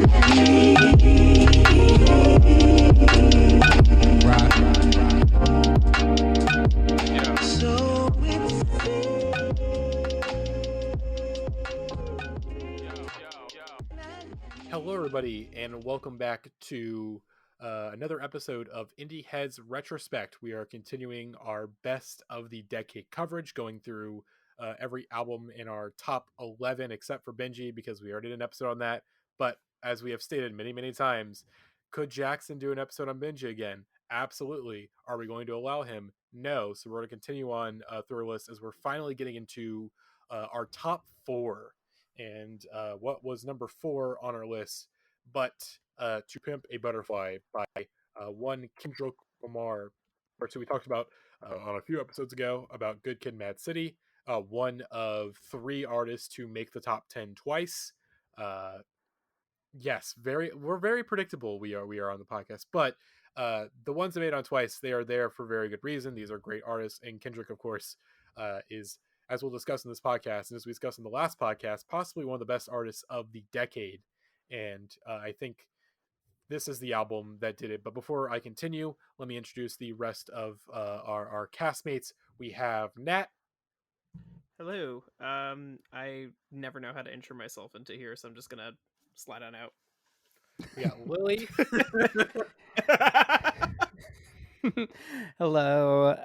Hello, everybody, and welcome back to another episode of Indieheads Retrospect. We are continuing our best of the decade coverage, going through every album in our top 11, except for Benji, because we already did an episode on that. But as we have stated many, many times, could Jackson do an episode on Benji again? Absolutely. Are we going to allow him? No. So we're going to continue on through our list as we're finally getting into our top four. And what was number 4 on our list, but To Pimp a Butterfly by one Kendrick Lamar. So we talked about on a few episodes ago about Good Kid, Mad City, one of 3 artists to make the top 10 twice. Yes, we're very predictable. We are on the podcast, but the ones that made on twice, they are there for very good reason. These are great artists, and Kendrick, of course, is, as we'll discuss in this podcast, and as we discussed in the last podcast, possibly one of the best artists of the decade. And I think this is the album that did it. But before I continue, let me introduce the rest of our castmates. We have Nat. Hello. I never know how to intro myself into here, so I'm just gonna slide on out. We got Lily. Hello.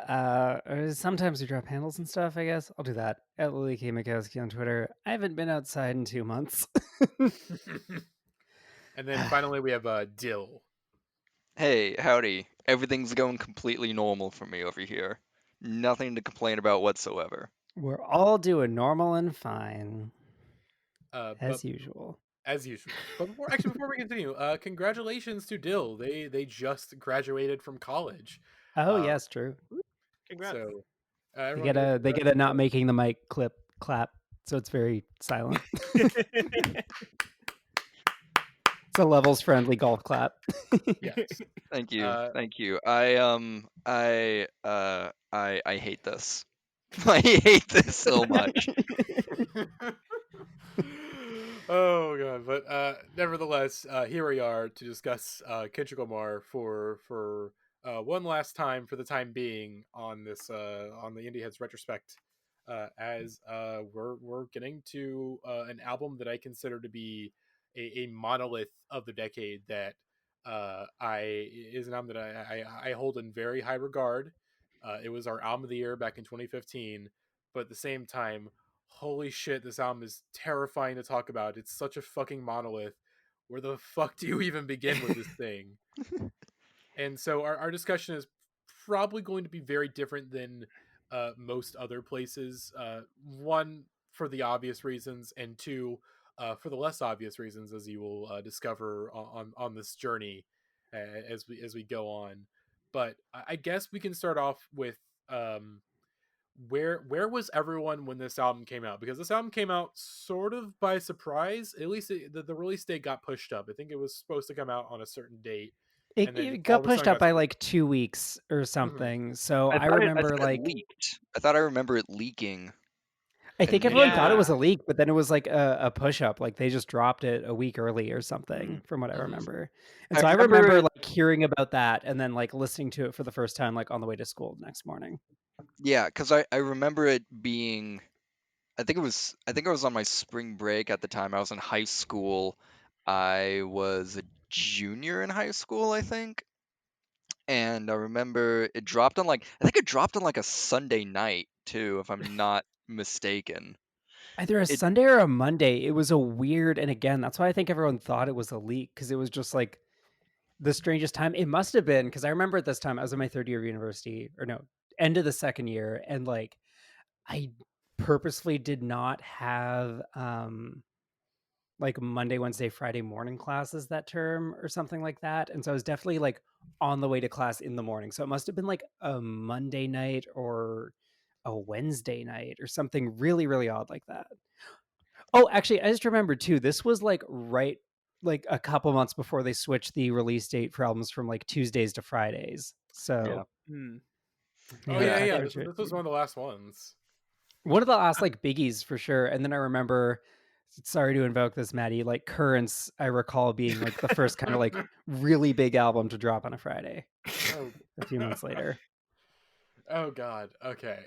Sometimes we drop handles and stuff, I guess. I'll do that. At Lily K. Mikowski on Twitter. I haven't been outside in 2 months. And then finally we have Dill. Hey, howdy. Everything's going completely normal for me over here. Nothing to complain about whatsoever. We're all doing normal and fine. As usual. As usual. But before we continue, congratulations to Dill. They just graduated from college. Oh, yes, true. Congrats. So they get a not making the mic clap, so it's very silent. It's a levels friendly golf clap. Yes. Thank you. Thank you. I hate this. I hate this so much. Oh god, but nevertheless, here we are to discuss Kendrick Lamar for one last time, for the time being, on this on the Indieheads Retrospect, as we're getting to an album that I consider to be a monolith of the decade, that is an album that I hold in very high regard. It was our album of the year back in 2015, but at the same time, holy shit, this album is terrifying to talk about. It's such a fucking monolith. Where the fuck do you even begin with this thing? And so our discussion is probably going to be very different than most other places. One, for the obvious reasons, and two, for the less obvious reasons, as you will discover on this journey as we go on. But I guess we can start off with where was everyone when this album came out? Because this album came out sort of by surprise. At least the release date got pushed up. I think it was supposed to come out on a certain date. It got pushed up by like 2 weeks or something. Mm-hmm. So I remember it leaked. I thought I remember it leaking. I think everyone thought it was a leak, but then it was like a push up. Like they just dropped it a week early or something, from what I remember. And so I remember like hearing about that and then like listening to it for the first time, like on the way to school the next morning. Yeah, because I remember it being, I think I was on my spring break at the time. I was in high school. I was a junior in high school, I think. And I remember it dropped on a Sunday night too, if I'm not mistaken. Either a Sunday or a Monday. It was a weird, and again, that's why I think everyone thought it was a leak, because it was just like the strangest time. It must have been, because I remember at this time I was in my 3rd year of university, or no, end of the 2nd year, and like I purposely did not have like Monday, Wednesday, Friday morning classes that term or something like that. And so I was definitely like on the way to class in the morning. So it must have been like a Monday night or a Wednesday night or something really, really odd like that. Oh, actually, I just remembered too, this was like right, like a couple months before they switched the release date for albums from like Tuesdays to Fridays. So yeah. This was one of the last ones. One of the last like biggies for sure. And then I remember Sorry to invoke this, Matty. Like Currents, I recall being like the first kind of like really big album to drop on a Friday. Oh. A few months later. Oh God. Okay.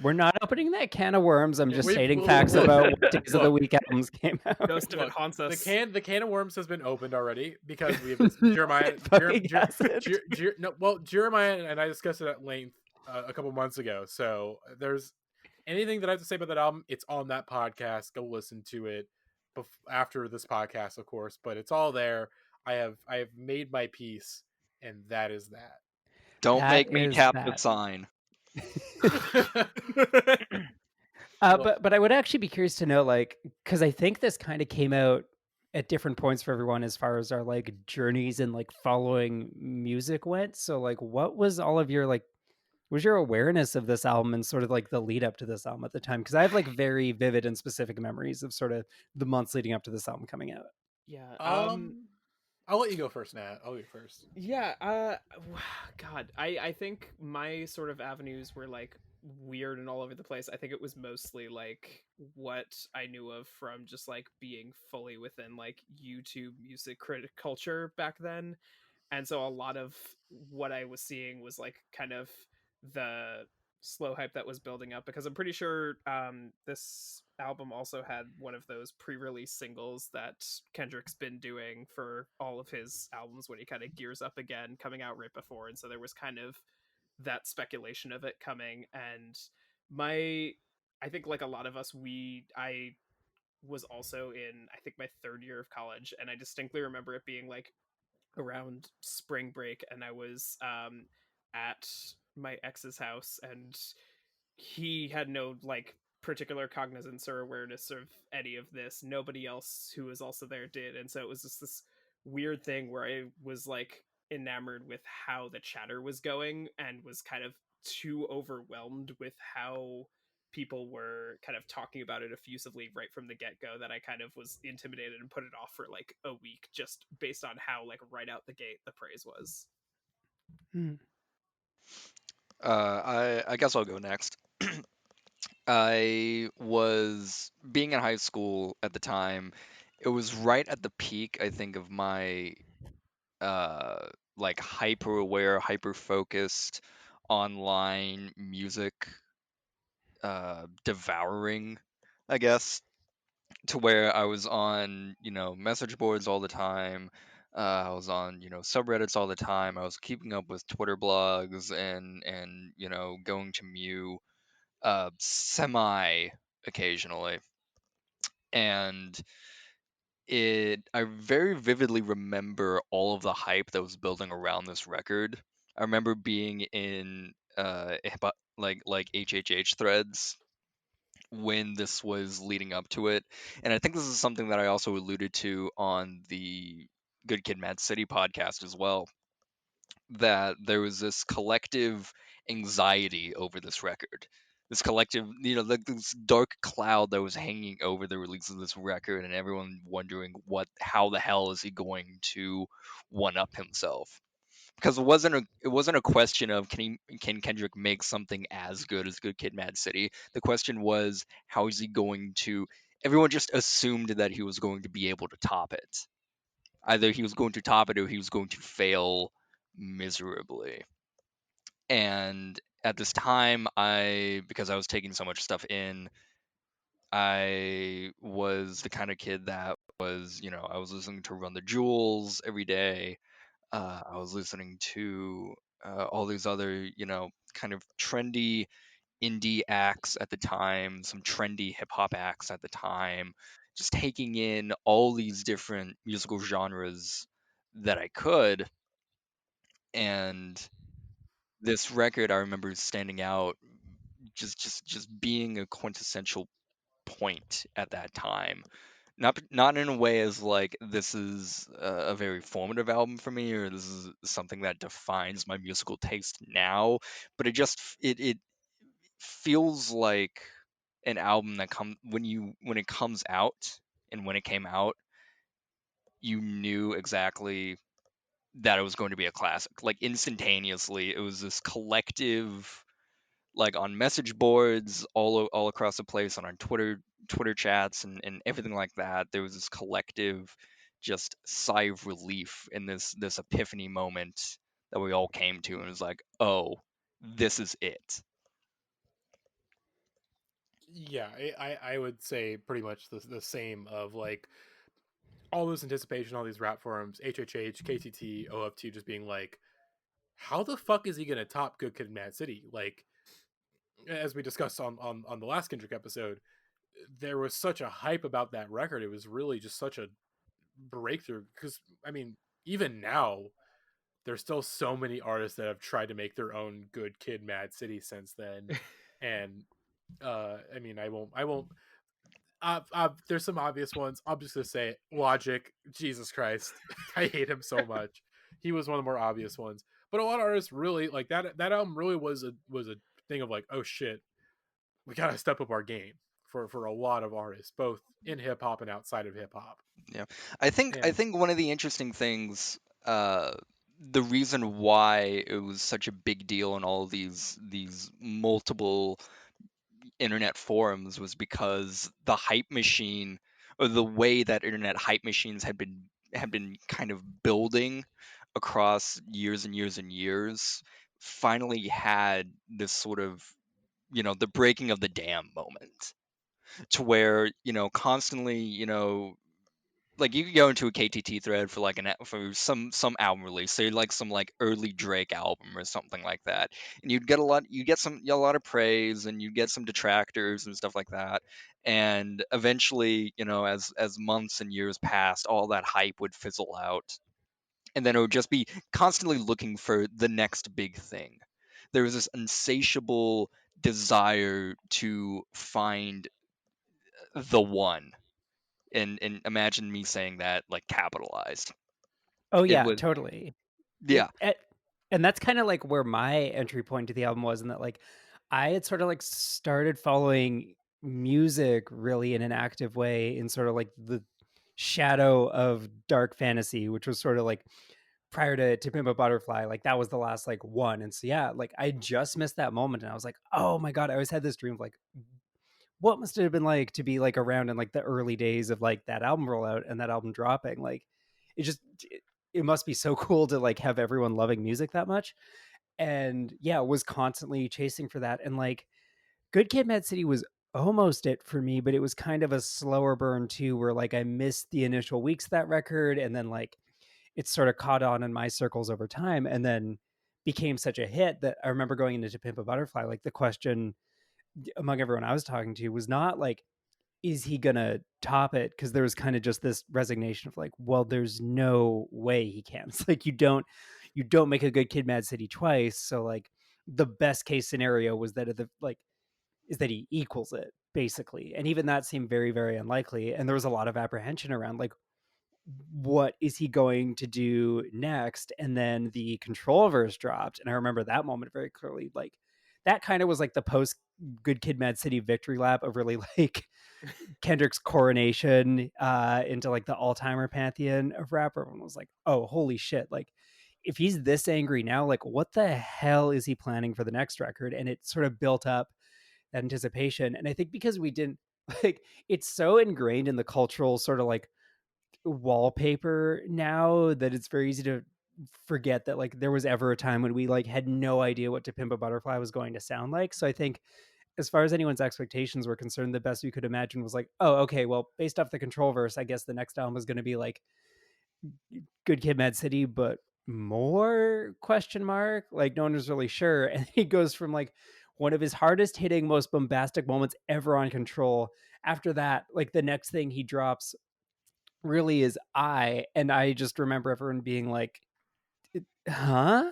We're not opening that can of worms. I'm just We've- stating we'll- facts we'll- about what days of the look. week albums came out. Ghost of it Look, haunts us. the can of worms has been opened already because we have Jeremiah. It fucking hasn't. Jeremiah and I discussed it at length a couple months ago. So there's anything that I have to say about that album, it's on that podcast. Go listen to it after this podcast, of course. But it's all there. I have made my peace, and that is that. Don't That make me is tap the that. sign. But I would actually be curious to know, like, because I think this kind of came out at different points for everyone as far as our like journeys and like following music went. So like, what was all of your like, was your awareness of this album and sort of like the lead up to this album at the time? Because I have like very vivid and specific memories of sort of the months leading up to this album coming out. Yeah. I'll let you go first, Nat. I'll go first. Yeah, God, I think my sort of avenues were like weird and all over the place. I think it was mostly like what I knew of from just like being fully within like YouTube music critic culture back then. And so a lot of what I was seeing was like kind of the slow hype that was building up, because I'm pretty sure this album also had one of those pre-release singles that Kendrick's been doing for all of his albums when he kind of gears up again, coming out right before. And so there was kind of that speculation of it coming. And I think like a lot of us, I was also in, I think, my third year of college, and I distinctly remember it being like around spring break, and I was at my ex's house, and he had no like particular cognizance or awareness of any of this. Nobody else who was also there did. And so it was just this weird thing where I was like enamored with how the chatter was going, and was kind of too overwhelmed with how people were kind of talking about it effusively right from the get-go, that I kind of was intimidated and put it off for like a week, just based on how like right out the gate the praise was. I guess I'll go next. I was being in high school at the time. It was right at the peak, I think, of my like hyper aware, hyper focused online music devouring, I guess, to where I was on, message boards all the time. I was on, subreddits all the time. I was keeping up with Twitter blogs and going to Mew semi occasionally. And I very vividly remember all of the hype that was building around this record. I remember being in like HHH threads when this was leading up to it. And I think this is something that I also alluded to on the Good Kid Mad City podcast as well, that there was this collective anxiety over this record. This collective, like this dark cloud that was hanging over the release of this record, and everyone wondering how the hell is he going to one up himself? Because it wasn't a question of can Kendrick make something as good as Good Kid, Mad City. The question was, how is he going to? Everyone just assumed that he was going to be able to top it. Either he was going to top it or he was going to fail miserably. And at this time, because I was taking so much stuff in, I was the kind of kid that was, I was listening to Run the Jewels every day. I was listening to all these other, kind of trendy indie acts at the time, some trendy hip hop acts at the time, just taking in all these different musical genres that I could. And this record, I remember standing out, just being a quintessential point at that time. Not in a way as like this is a very formative album for me, or this is something that defines my musical taste now, but it feels like an album that when it comes out, and when it came out, you knew exactly that it was going to be a classic. Like instantaneously, it was this collective like on message boards all across the place, and on Twitter chats and everything like that. There was this collective just sigh of relief in this epiphany moment that we all came to, and it was like, oh, this is it. Yeah, I would say pretty much the same of like all this anticipation, all these rap forums, HHH, KTT, OF2 just being like, how the fuck is he gonna top Good Kid, Mad City? Like, as we discussed on the last Kendrick episode, there was such a hype about that record. It was really just such a breakthrough because I mean, even now, there's still so many artists that have tried to make their own Good Kid, Mad City since then, and I mean, I won't. There's some obvious ones. I'm just gonna say it. Logic. Jesus Christ, I hate him so much. He was one of the more obvious ones, but a lot of artists really like that. That album really was a thing of like, oh shit, we gotta step up our game for a lot of artists, both in hip hop and outside of hip hop. Yeah, I think one of the interesting things, the reason why it was such a big deal in all of these multiple internet forums was because the hype machine, or the way that internet hype machines had been kind of building across years and years and years, finally had this sort of, the breaking of the dam moment, to where, constantly, like you could go into a KTT thread for like for some album release, say like some like early Drake album or something like that, and you get a lot of praise, and you get some detractors and stuff like that, and eventually, as months and years passed, all that hype would fizzle out, and then it would just be constantly looking for the next big thing. There was this insatiable desire to find the one, and imagine me saying that like capitalized. Oh It yeah, was, totally. yeah, And that's kind of like where my entry point to the album was, in that like I had sort of like started following music really in an active way in sort of like the shadow of dark fantasy, which was sort of like prior to Pimp A Butterfly. Like that was the last like one. And so yeah, like I just missed that moment, and I was like, oh my God, I always had this dream of like what must it have been like to be like around in like the early days of like that album rollout and that album dropping. Like it just it must be so cool to like have everyone loving music that much. And yeah, was constantly chasing for that. And like Good Kid, Mad City was almost it for me, but it was kind of a slower burn too, where like I missed the initial weeks of that record, and then like it sort of caught on in my circles over time, and then became such a hit that I remember going into Pimp a Butterfly, like the question among everyone I was talking to was not like, is he gonna top it? Because there was kind of just this resignation of like, well, there's no way he can. It's like you don't make a Good Kid, Mad City twice. So like the best case scenario was that the like is that he equals it basically, and even that seemed very very unlikely. And there was a lot of apprehension around like, what is he going to do next? And then the Control verse dropped, and I remember that moment very clearly. Like that kind of was like the post Good Kid, Mad City victory lap of really like Kendrick's coronation into like the all-timer pantheon of rap. Everyone was like, oh holy shit, like if he's this angry now, like what the hell is he planning for the next record? And it sort of built up that anticipation. And I think because we didn't like, it's so ingrained in the cultural sort of like wallpaper now that it's very easy to forget that like there was ever a time when we like had no idea what To Pimp a Butterfly was going to sound like. So I think as far as anyone's expectations were concerned, the best we could imagine was like, oh, okay, well, based off the Control verse, I guess the next album is going to be like Good Kid, Mad City, but more question mark. Like no one was really sure. And he goes from like one of his hardest hitting, most bombastic moments ever on Control. After that, like the next thing he drops really is and I just remember everyone being like, huh?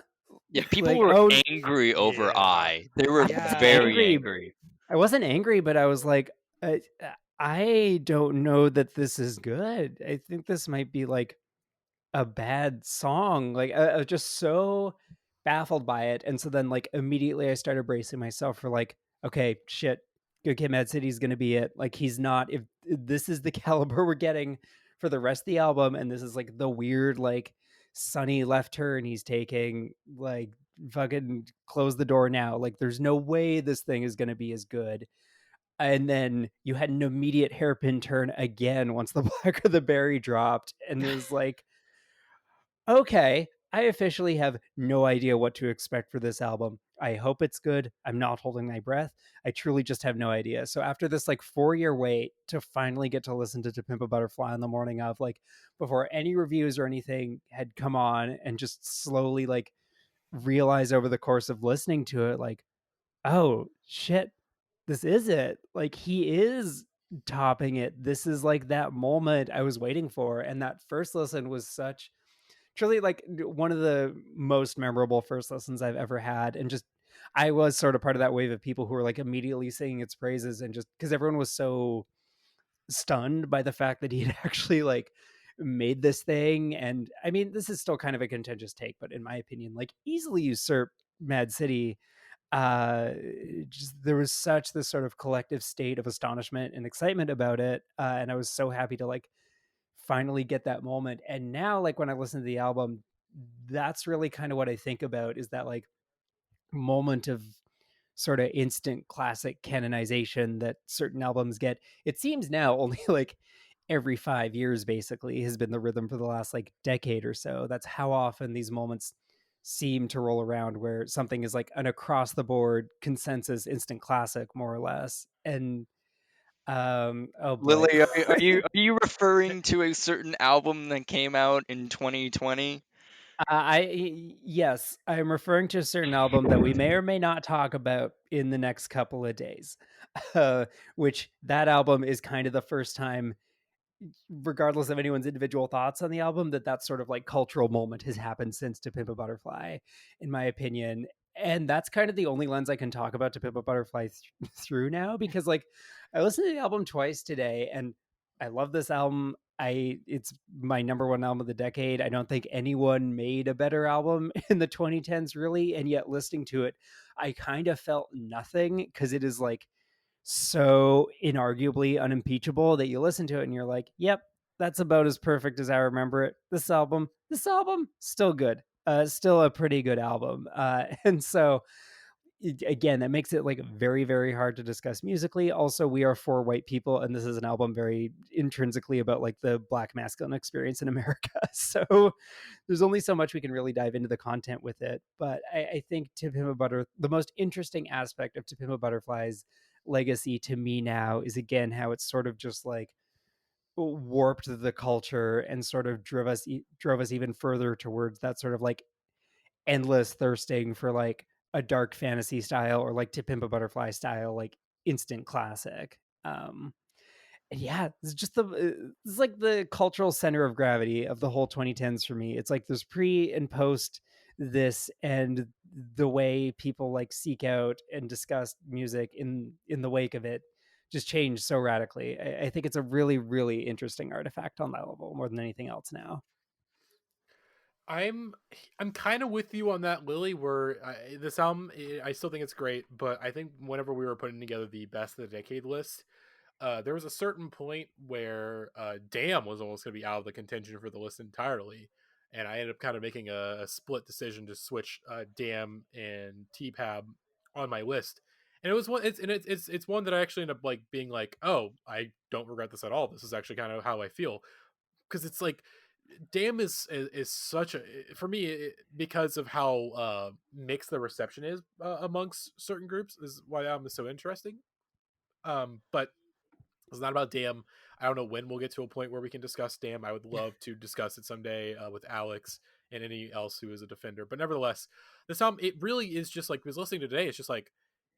yeah. People Like, were oh, angry over Yeah, They were I wasn't Yeah. very angry. angry. I wasn't angry, but I was like, I don't know that this is good. I think this might be like a bad song. Like I was just so baffled by it. And so then like immediately I started bracing myself for like, okay, shit, Good Kid, Mad City is going to be it. Like he's not, if this is the caliber we're getting for the rest of the album, and this is like the weird like sunny left turn he's taking, like fucking close the door now. Like, there's no way this thing is going to be as good. And then you had an immediate hairpin turn again once the Blacker the Berry dropped, and it was like, okay, I officially have no idea what to expect for this album. I hope it's good. I'm not holding my breath. I truly just have no idea. So after this like 4-year wait to finally get to listen to Pimp a Butterfly on the morning of, like, before any reviews or anything had come on, and just slowly like realize over the course of listening to it, like, oh shit, this is it. Like, he is topping it. This is like that moment I was waiting for. And that first listen was such truly like one of the most memorable first listens I've ever had. And just, I was sort of part of that wave of people who were like immediately singing its praises, and just because everyone was so stunned by the fact that he'd actually like made this thing. And I mean, this is still kind of a contentious take, but in my opinion, like, easily usurped Mad City. uh just, there was such this sort of collective state of astonishment and excitement about it, and I was so happy to like finally get that moment. And now, like, when I listen to the album, that's really kind of what I think about, is that like moment of sort of instant classic canonization that certain albums get. It seems now only like every 5 years basically has been the rhythm for the last like decade or so. That's how often these moments seem to roll around, where something is like an across the board consensus instant classic, more or less. And oh boy. Lily, are you referring to a certain album that came out in 2020? Yes, I'm referring to a certain album that we may or may not talk about in the next couple of days. Which, that album is kind of the first time, regardless of anyone's individual thoughts on the album, that sort of like cultural moment has happened since To Pimp a Butterfly, in my opinion. And that's kind of the only lens I can talk about To Pimp a Butterfly through now, because like I listened to the album twice today, and I love this album. It's my number one album of the decade. I don't think anyone made a better album in the 2010s, really. And yet, listening to it, I kind of felt nothing, because it is like so inarguably unimpeachable that you listen to it and you're like, yep, that's about as perfect as I remember it. This album, still good. Still a pretty good album. And so, again, that makes it like very, very hard to discuss musically. Also, we are four white people, and this is an album very intrinsically about like the Black masculine experience in America. So there's only so much we can really dive into the content with it. But I think the most interesting aspect of To Pimp a Butterfly's legacy to me now is, again, how it's sort of just like warped the culture and sort of drove us even further towards that sort of like endless thirsting for like a dark fantasy style, or like To Pimp a Butterfly style, like instant classic. And yeah, it's like the cultural center of gravity of the whole 2010s for me. It's like there's pre and post this, and the way people like seek out and discuss music in the wake of it just changed so radically. I think it's a really, really interesting artifact on that level more than anything else now. I'm I'm kind of with you on that, Lily. Where this album, I still think it's great, but I think whenever we were putting together the best of the decade list, there was a certain point where Damn was almost going to be out of the contention for the list entirely, and I ended up kind of making a split decision to switch Damn and T-Pab on my list. And it was one. It's one that I actually ended up like being like, oh, I don't regret this at all. This is actually kind of how I feel, because it's like Damn is such a, for me, because of how mixed the reception is amongst certain groups, is why the album is so interesting. But it's not about Damn. I don't know when we'll get to a point where we can discuss Damn. I would love to discuss it someday with Alex and any else who is a defender. But nevertheless, this album, it really is just like, was listening to today, it's just like,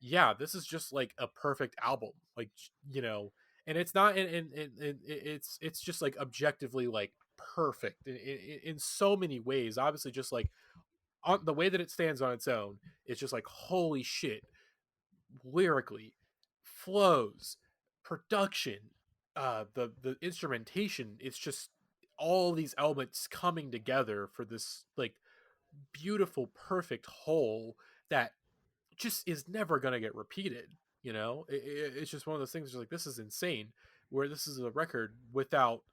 yeah, this is just like a perfect album. Like, and it's not, and it's just like objectively like perfect in so many ways. Obviously, just like on the way that it stands on its own, it's just like, holy shit, lyrically, flows, production, the instrumentation. It's just all these elements coming together for this like beautiful, perfect whole that just is never gonna get repeated. It's just one of those things. Just like, this is insane. Where this is a record without,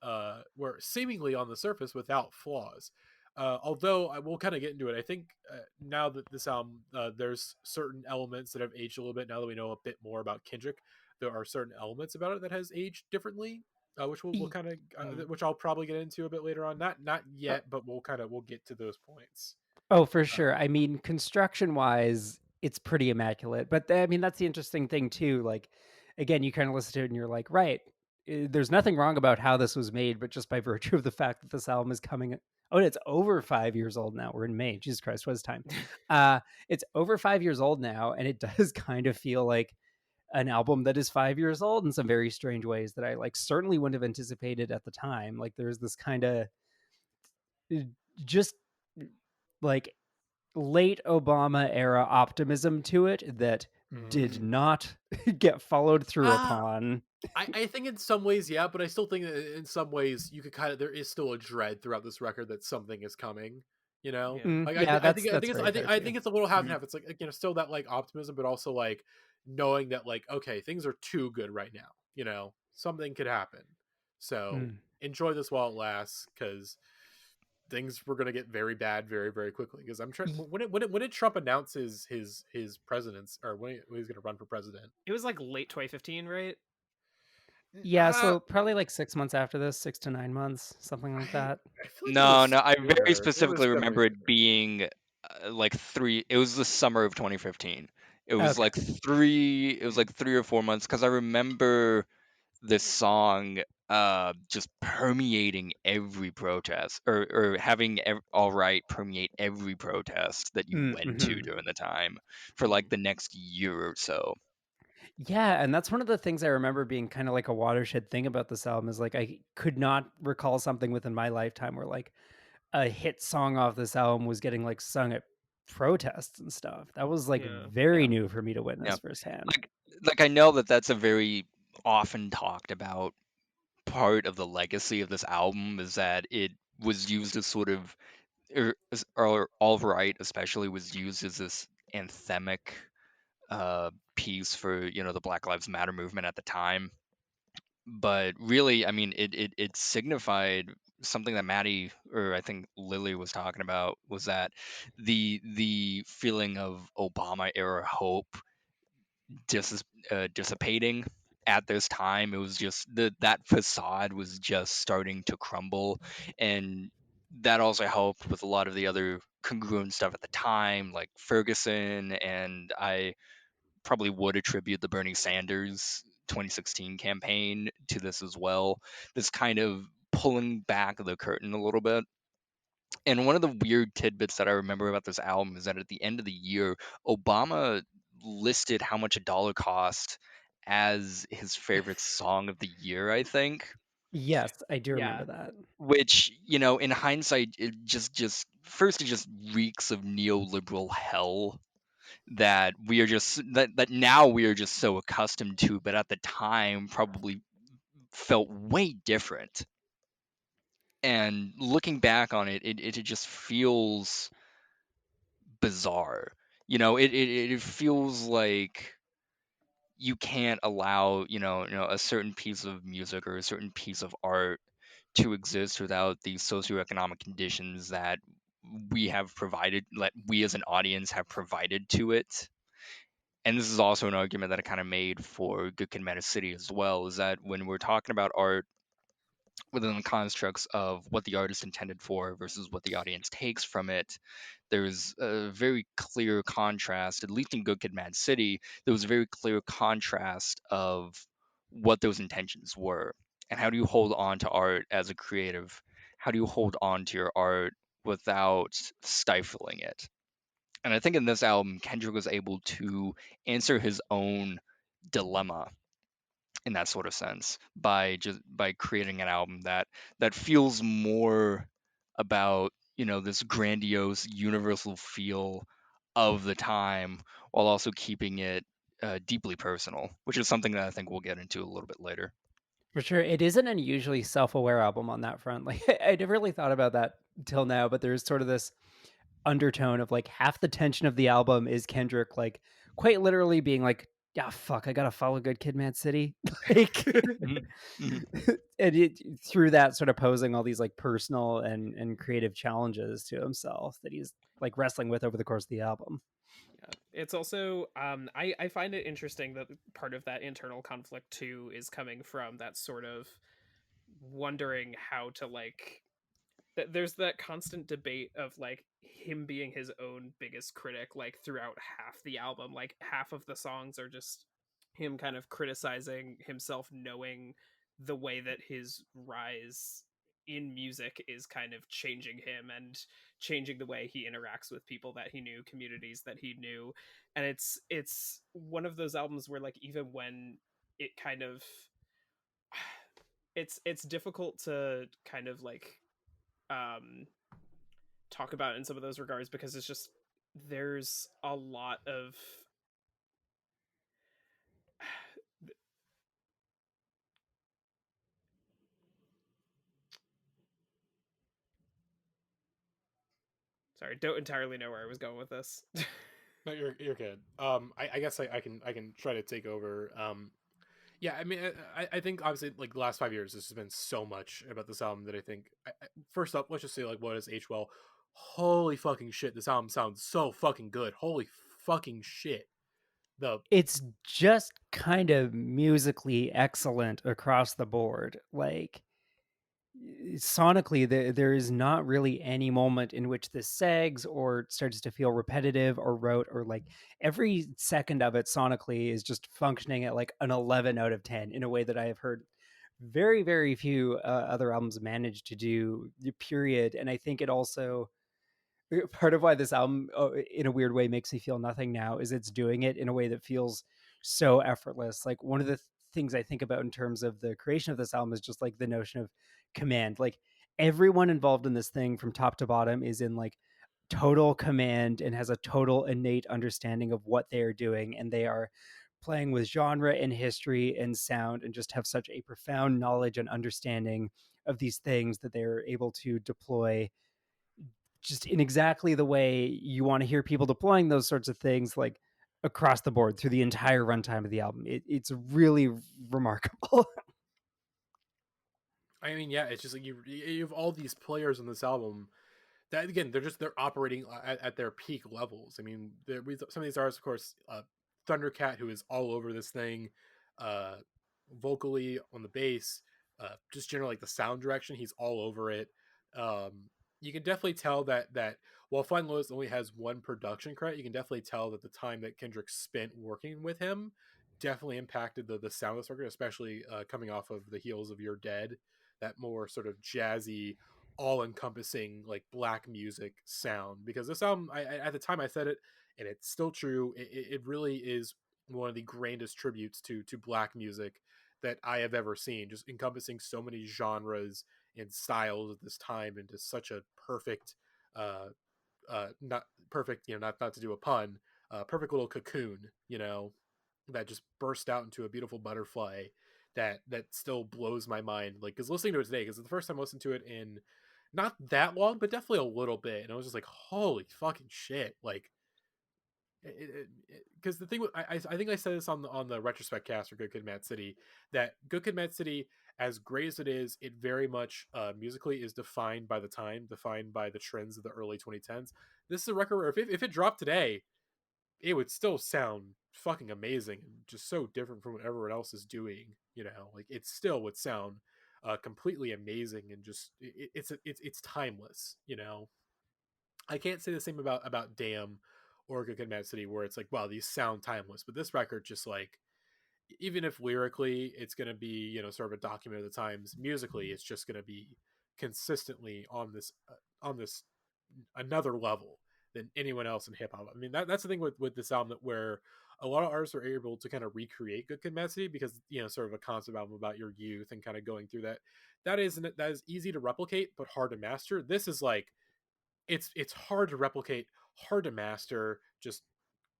where seemingly on the surface without flaws. although I will kind of get into it. I think now that this album, there's certain elements that have aged a little bit. Now that we know a bit more about Kendrick, there are certain elements about it that has aged differently, which we'll kind of, which I'll probably get into a bit later on. Not yet, but we'll get to those points. Oh, for sure. I mean, construction wise, it's pretty immaculate. But I mean, that's the interesting thing too. Like, again, you kind of listen to it and you're like, right, there's nothing wrong about how this was made, but just by virtue of the fact that this album is coming. Oh, it's over 5 years old now. We're in May. Jesus Christ, what is time? It's over 5 years old now, and it does kind of feel like an album that is 5 years old in some very strange ways that I like certainly wouldn't have anticipated at the time. Like, there's this kind of just like late Obama era optimism to it that did not get followed through upon. I think in some ways, yeah, but I still think that in some ways you could kind of, there is still a dread throughout this record that something is coming. You know, like I think it's a little half and half. It's like, still that like optimism, but also like knowing that like, okay, things are too good right now. You know, something could happen. So enjoy this while it lasts, because things were going to get very bad very very quickly. Because I'm trying, when did Trump announce his presidents, or when he was going to run for president? It was like late 2015, right? Yeah, so probably like 6 months after this, 6 to 9 months, something like that. I feel like No, I very it was specifically remember definitely it being like it was the summer of 2015. It was Okay. like 3 or 4 months, because I remember this song just permeating every protest, or having All Right permeate every protest that you went to during the time for like the next year or so. Yeah, and that's one of the things I remember being kind of like a watershed thing about this album is like I could not recall something within my lifetime where like a hit song off this album was getting like sung at protests and stuff. That was like very new for me to witness firsthand. Like I know that that's a very often talked about part of the legacy of this album, is that it was used as sort of, or All Right especially was used as this anthemic piece for the Black Lives Matter movement at the time. But really, I mean, it signified something that Matty, or I think Lily was talking about, was that the feeling of Obama era hope dissipating at this time. It was just that facade was just starting to crumble, and that also helped with a lot of the other congruent stuff at the time, like Ferguson, and I probably would attribute the Bernie Sanders 2016 campaign to this as well. This kind of pulling back the curtain a little bit. And one of the weird tidbits that I remember about this album is that at the end of the year, Obama listed how much a dollar cost as his favorite song of the year, I think. Yes, I do remember that. Which, in hindsight, it just first, it just reeks of neoliberal hell that we are just that now we are just so accustomed to, but at the time probably felt way different. And looking back on it, it just feels bizarre. It feels like you can't allow a certain piece of music or a certain piece of art to exist without the socioeconomic conditions that we have provided, that we as an audience have provided to it. And this is also an argument that I kind of made for Good Kid, Mad City as well, is that when we're talking about art within the constructs of what the artist intended for versus what the audience takes from it, there's a very clear contrast. At least in Good Kid, Mad City, there was a very clear contrast of what those intentions were. And how do you hold on to art as a creative? How do you hold on to your art without stifling it? And I think in this album, Kendrick was able to answer his own dilemma in that sort of sense by creating an album that feels more about this grandiose universal feel of the time, while also keeping it deeply personal, which is something that I think we'll get into a little bit later. For sure. It is an unusually self-aware album on that front. Like I never really thought about that till now, but there's sort of this undertone of like half the tension of the album is Kendrick like quite literally being like yeah, fuck, I gotta follow Good Kid, Mad City. Like, Mhm, mhm. and through that, sort of posing all these like personal and creative challenges to himself that he's like wrestling with over the course of the album. Yeah. It's also I find it interesting that part of that internal conflict too is coming from that sort of wondering how to like there's that constant debate of like him being his own biggest critic like throughout half the album. Like half of the songs are just him kind of criticizing himself, knowing the way that his rise in music is kind of changing him and changing the way he interacts with people that he knew, communities that he knew. And it's one of those albums where like even when it kind of it's difficult to kind of like um talk about in some of those regards because it's just there's a lot of sorry, don't entirely know where I was going with this. No, you're good. I guess I can try to take over. Yeah, I mean, I think obviously like the last 5 years, there's been so much about this album that I think. First up, let's just say like what is H well. Holy fucking shit! This album sounds so fucking good. Holy fucking shit! The It's just kind of musically excellent across the board. Like, sonically, there is not really any moment in which this sags or starts to feel repetitive or rote, or like every second of it sonically is just functioning at like an 11 out of 10 in a way that I have heard very, very few other albums manage to do, period. And I think it also, part of why this album in a weird way makes me feel nothing now is it's doing it in a way that feels so effortless. Like, one of the things I think about in terms of the creation of this album is just like the notion of command. Like, everyone involved in this thing from top to bottom is in like total command and has a total innate understanding of what they are doing, and they are playing with genre and history and sound and just have such a profound knowledge and understanding of these things that they're able to deploy just in exactly the way you want to hear people deploying those sorts of things, like across the board through the entire runtime of the album. It's really remarkable. I mean, yeah, it's just like you have all these players on this album that again they're operating at their peak levels. I mean, some of these artists, of course, Thundercat, who is all over this thing, uh, vocally on the bass, just generally like the sound direction, he's all over it. You can definitely tell that while Fun Lows only has one production credit, you can definitely tell that the time that Kendrick spent working with him definitely impacted the sound of this record, especially coming off of the heels of You're Dead, that more sort of jazzy, all-encompassing like black music sound. Because this album, at the time I said it, and it's still true, it really is one of the grandest tributes to black music that I have ever seen, just encompassing so many genres and styles at this time into such a perfect uh not perfect, not to do a pun, perfect little cocoon, that just burst out into a beautiful butterfly that still blows my mind. Like, because listening to it today, because it's the first time I listened to it in not that long, but definitely a little bit, and I was just like, holy fucking shit! Like, because the thing with, I think I said this on the retrospect cast for Good Kid, Mad City, that Good Kid, Mad City, as great as it is, it very much musically is defined by the time, defined by the trends of the early 2010s. This is a record where if it dropped today, it would still sound fucking amazing and just so different from what everyone else is doing. Like, it still would sound completely amazing, and just it's timeless. I can't say the same about Damn or Good Kid, Mad City, where it's like, wow, these sound timeless, but this record just like, even if lyrically it's going to be, sort of a document of the times, musically it's just going to be consistently on this another level than anyone else in hip hop. I mean, that's the thing with this album, that where a lot of artists are able to kind of recreate Good Kid, Mad City, because sort of a concept album about your youth and kind of going through that. That is easy to replicate but hard to master. This is like, it's hard to replicate, hard to master. Just,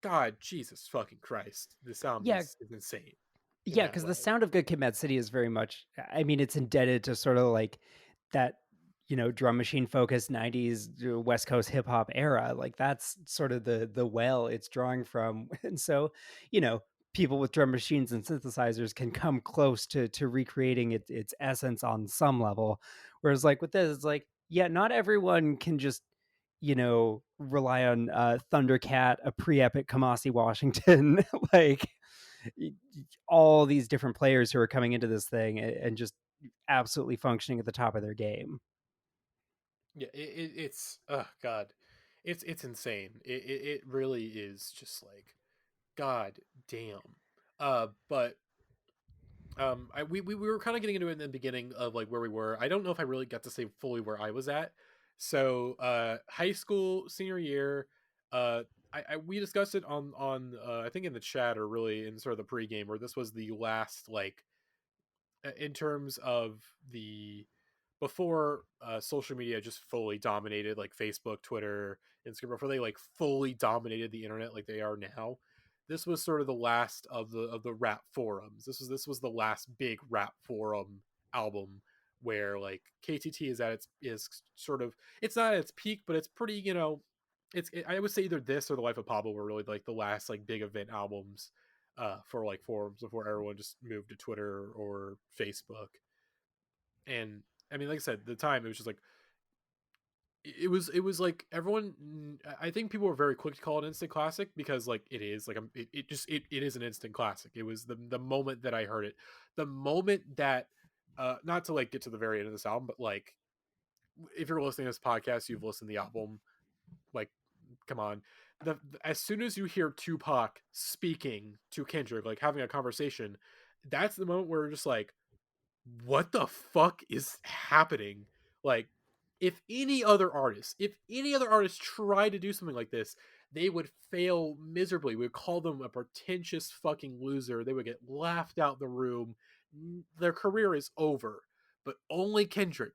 God, Jesus fucking Christ, this album Yeah, is insane in yeah, that because the way. sound of Good Kid, Mad City is very much, I mean, it's indebted to sort of like that, drum machine focused 90s West Coast hip hop era. Like, that's sort of the well it's drawing from. And so, people with drum machines and synthesizers can come close to recreating its essence on some level. Whereas like with this, it's like, yeah, not everyone can just, rely on Thundercat, a pre-epic Kamasi Washington, like all these different players who are coming into this thing and just absolutely functioning at the top of their game. Yeah, it's oh god, it's insane. It really is just like god damn. But we were kind of getting into it in the beginning of like where we were. I don't know if I really got to say fully where I was at. So high school senior year, uh we discussed it on I think in the chat or really in sort of the pregame where this was the last like in terms of the before social media just fully dominated like Facebook, Twitter, Instagram, before they like fully dominated the internet like they are now. This was sort of the last of the rap forums. This was the last big rap forum album where like KTT is at its is sort of it's not at its peak, but it's pretty I would say either this or the Life of Pablo were really like the last like big event albums for like forums before everyone just moved to Twitter or Facebook. And I mean, like I said, the time it was just like it was like everyone. I think people were very quick to call it instant classic because like it is like it is an instant classic. It was the moment that I heard it, the moment that not to like get to the very end of this album, but like if you're listening to this podcast, you've listened to the album. Like, come on, as soon as you hear Tupac speaking to Kendrick, like having a conversation, that's the moment where you're just like, what the fuck is happening? Like, if any other artist tried to do something like this, they would fail miserably. We would call them a pretentious fucking loser. They would get laughed out the room. Their career is over. But only Kendrick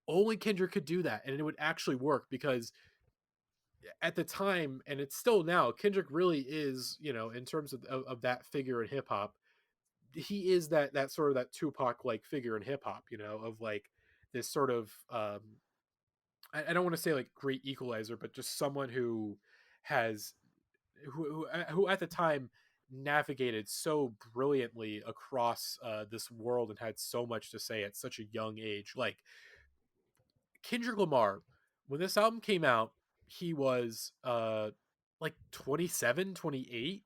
could do that, and it would actually work because at the time, and it's still now, Kendrick really is, in terms of that figure in hip hop, he is that sort of that Tupac like figure in hip hop, of like this sort of I don't want to say like great equalizer, but just someone who has who at the time navigated so brilliantly across this world and had so much to say at such a young age. Like Kendrick Lamar, when this album came out, he was like 27, 28,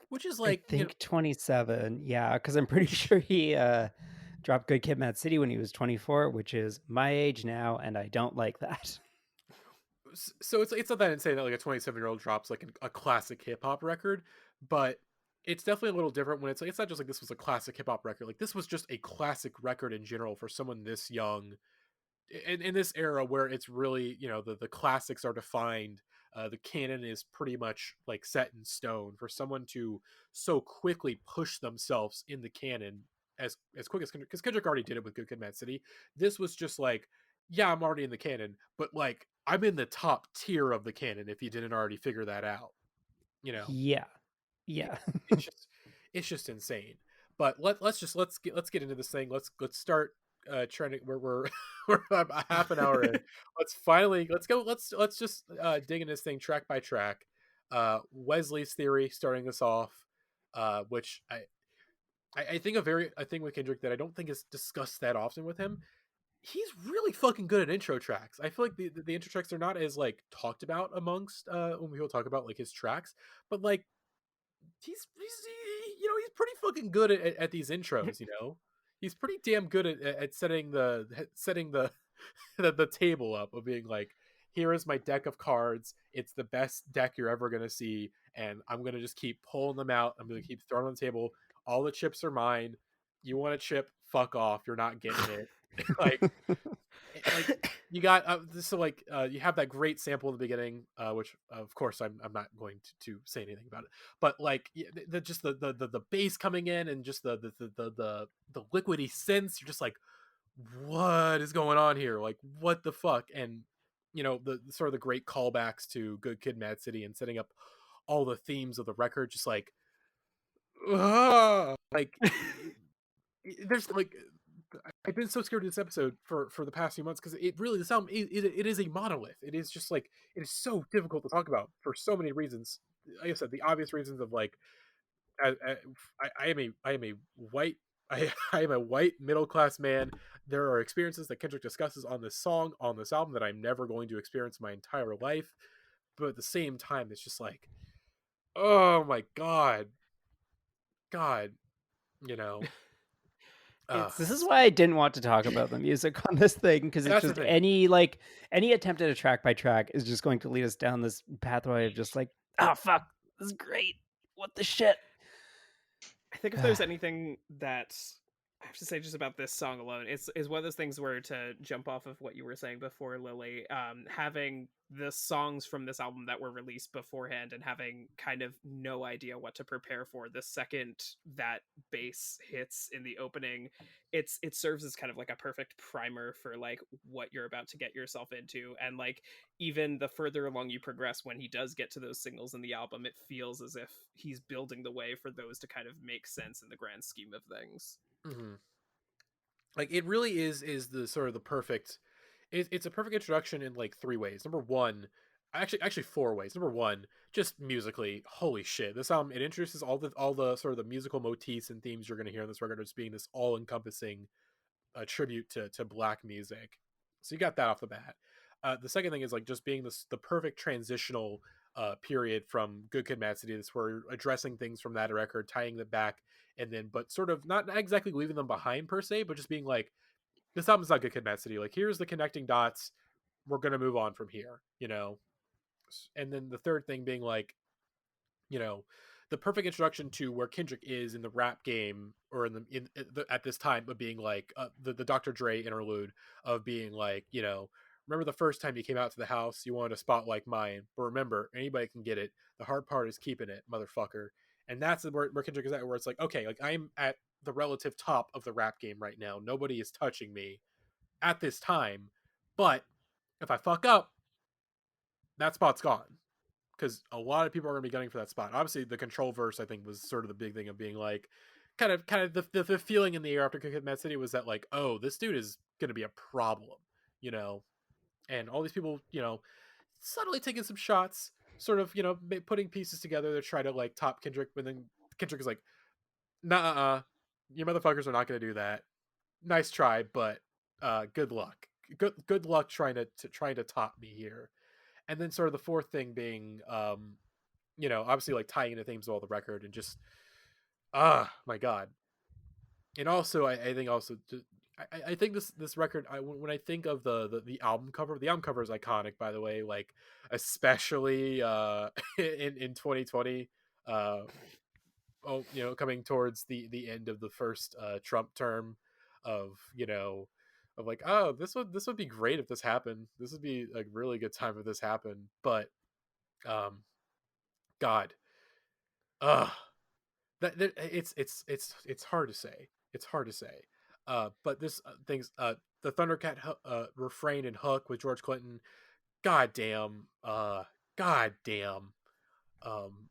which is I like, think 27. Yeah, because I'm pretty sure he dropped Good Kid, Mad City when he was 24, which is my age now, and I don't like that. So it's not that insane that like a 27-year-old drops like a classic hip hop record, but it's definitely a little different when it's like it's not just like this was a classic hip hop record. Like this was just a classic record in general for someone this young in this era where it's really the classics are defined. The canon is pretty much like set in stone for someone to so quickly push themselves in the canon as quick as Kendrick, because Kendrick already did it with Good Kid, Mad City. This was just like, yeah, I'm already in the canon, but like I'm in the top tier of the canon if you didn't already figure that out. Yeah. It, Yeah. it's just insane. But let's get into this thing. Let's start trying to we're we're a half an hour in. Let's just dig in this thing track by track. Wesley's theory starting us off, which I think a thing with Kendrick that I don't think is discussed that often with him. He's really fucking good at intro tracks. I feel like the intro tracks are not as like talked about amongst when people talk about like his tracks, but like he's pretty fucking good at these intros. He's pretty damn good at setting the the table up of being like, here is my deck of cards. It's the best deck you're ever gonna see, and I'm gonna just keep pulling them out. I'm gonna keep throwing on the table. All the chips are mine. You want a chip? Fuck off. You're not getting it. like like you got so like you have that great sample in the beginning, which of course I'm not going to say anything about it, but like just the bass coming in and just the liquidy synths, you're just like, what is going on here? Like what the fuck? And the sort of the great callbacks to Good Kid, Mad City and setting up all the themes of the record, just like like there's like I've been so scared of this episode for the past few months because it really this album it is a monolith. It is just like it is so difficult to talk about for so many reasons. Like I said, the obvious reasons of like I am a white I am a white middle class man. There are experiences that Kendrick discusses on this song, on this album, that I'm never going to experience my entire life. But at the same time, it's just like, oh my God, you know. Uh, This is why I didn't want to talk about the music on this thing, because it's that's the just thing. any attempt at a track by track is just going to lead us down this pathway of just like, oh fuck, this is great. What the shit? I think if there's anything that I have to say just about this song alone, is one of those things where, to jump off of what you were saying before, Lily, having the songs from this album that were released beforehand and having kind of no idea what to prepare for the second that bass hits in the opening, it serves as kind of like a perfect primer for like what you're about to get yourself into. And like, even the further along you progress, when he does get to those singles in the album, it feels as if he's building the way for those to kind of make sense in the grand scheme of things. Mm-hmm. Like, it really is the sort of the perfect. It's a perfect introduction in like three ways. Number one, actually four ways. Number one, just musically, holy shit! This album, it introduces all the sort of the musical motifs and themes you're going to hear on this record as being this all encompassing tribute to black music. So you got that off the bat. The second thing is like just being the perfect transitional period from Good Kid, Mad City. This where addressing things from that record, tying them back, and then but sort of not exactly leaving them behind per se, but just being like, this album's not Good Kid, Mad City. Like, here's the connecting dots. We're gonna move on from here, you know. And then the third thing being like, you know, the perfect introduction to where Kendrick is in the rap game, or at this time of being like the Dr. Dre interlude of being like, you know, remember the first time you came out to the house, you wanted a spot like mine, but remember, anybody can get it. The hard part is keeping it, motherfucker. And that's where Kendrick is at, where it's like, okay, like I'm at the relative top of the rap game right now. Nobody is touching me at this time, but if I fuck up, that spot's gone, because a lot of people are going to be gunning for that spot. Obviously, the Control verse, I think, was sort of the big thing of being like, kind of the feeling in the air after Cook Mad City was that like, oh, this dude is going to be a problem, you know, and all these people, you know, subtly taking some shots, sort of, you know, putting pieces together to try to like top Kendrick, but then Kendrick is like, nah, you motherfuckers are not going to do that. Nice try, but good luck. Good luck trying to top me here. And then sort of the fourth thing being you know, obviously like tying into themes of all the record, and just my god. And also I think also I think this record, when I think of the album cover, the album cover is iconic, by the way, like especially in 2020, uh oh, you know, coming towards the end of the first Trump term, of, you know, of like, oh, this would be great if this happened. This would be a really good time if this happened. But um god, uh that it's hard to say. It's hard to say. But this things the Thundercat refrain and hook with George Clinton, goddamn, goddamn. Um,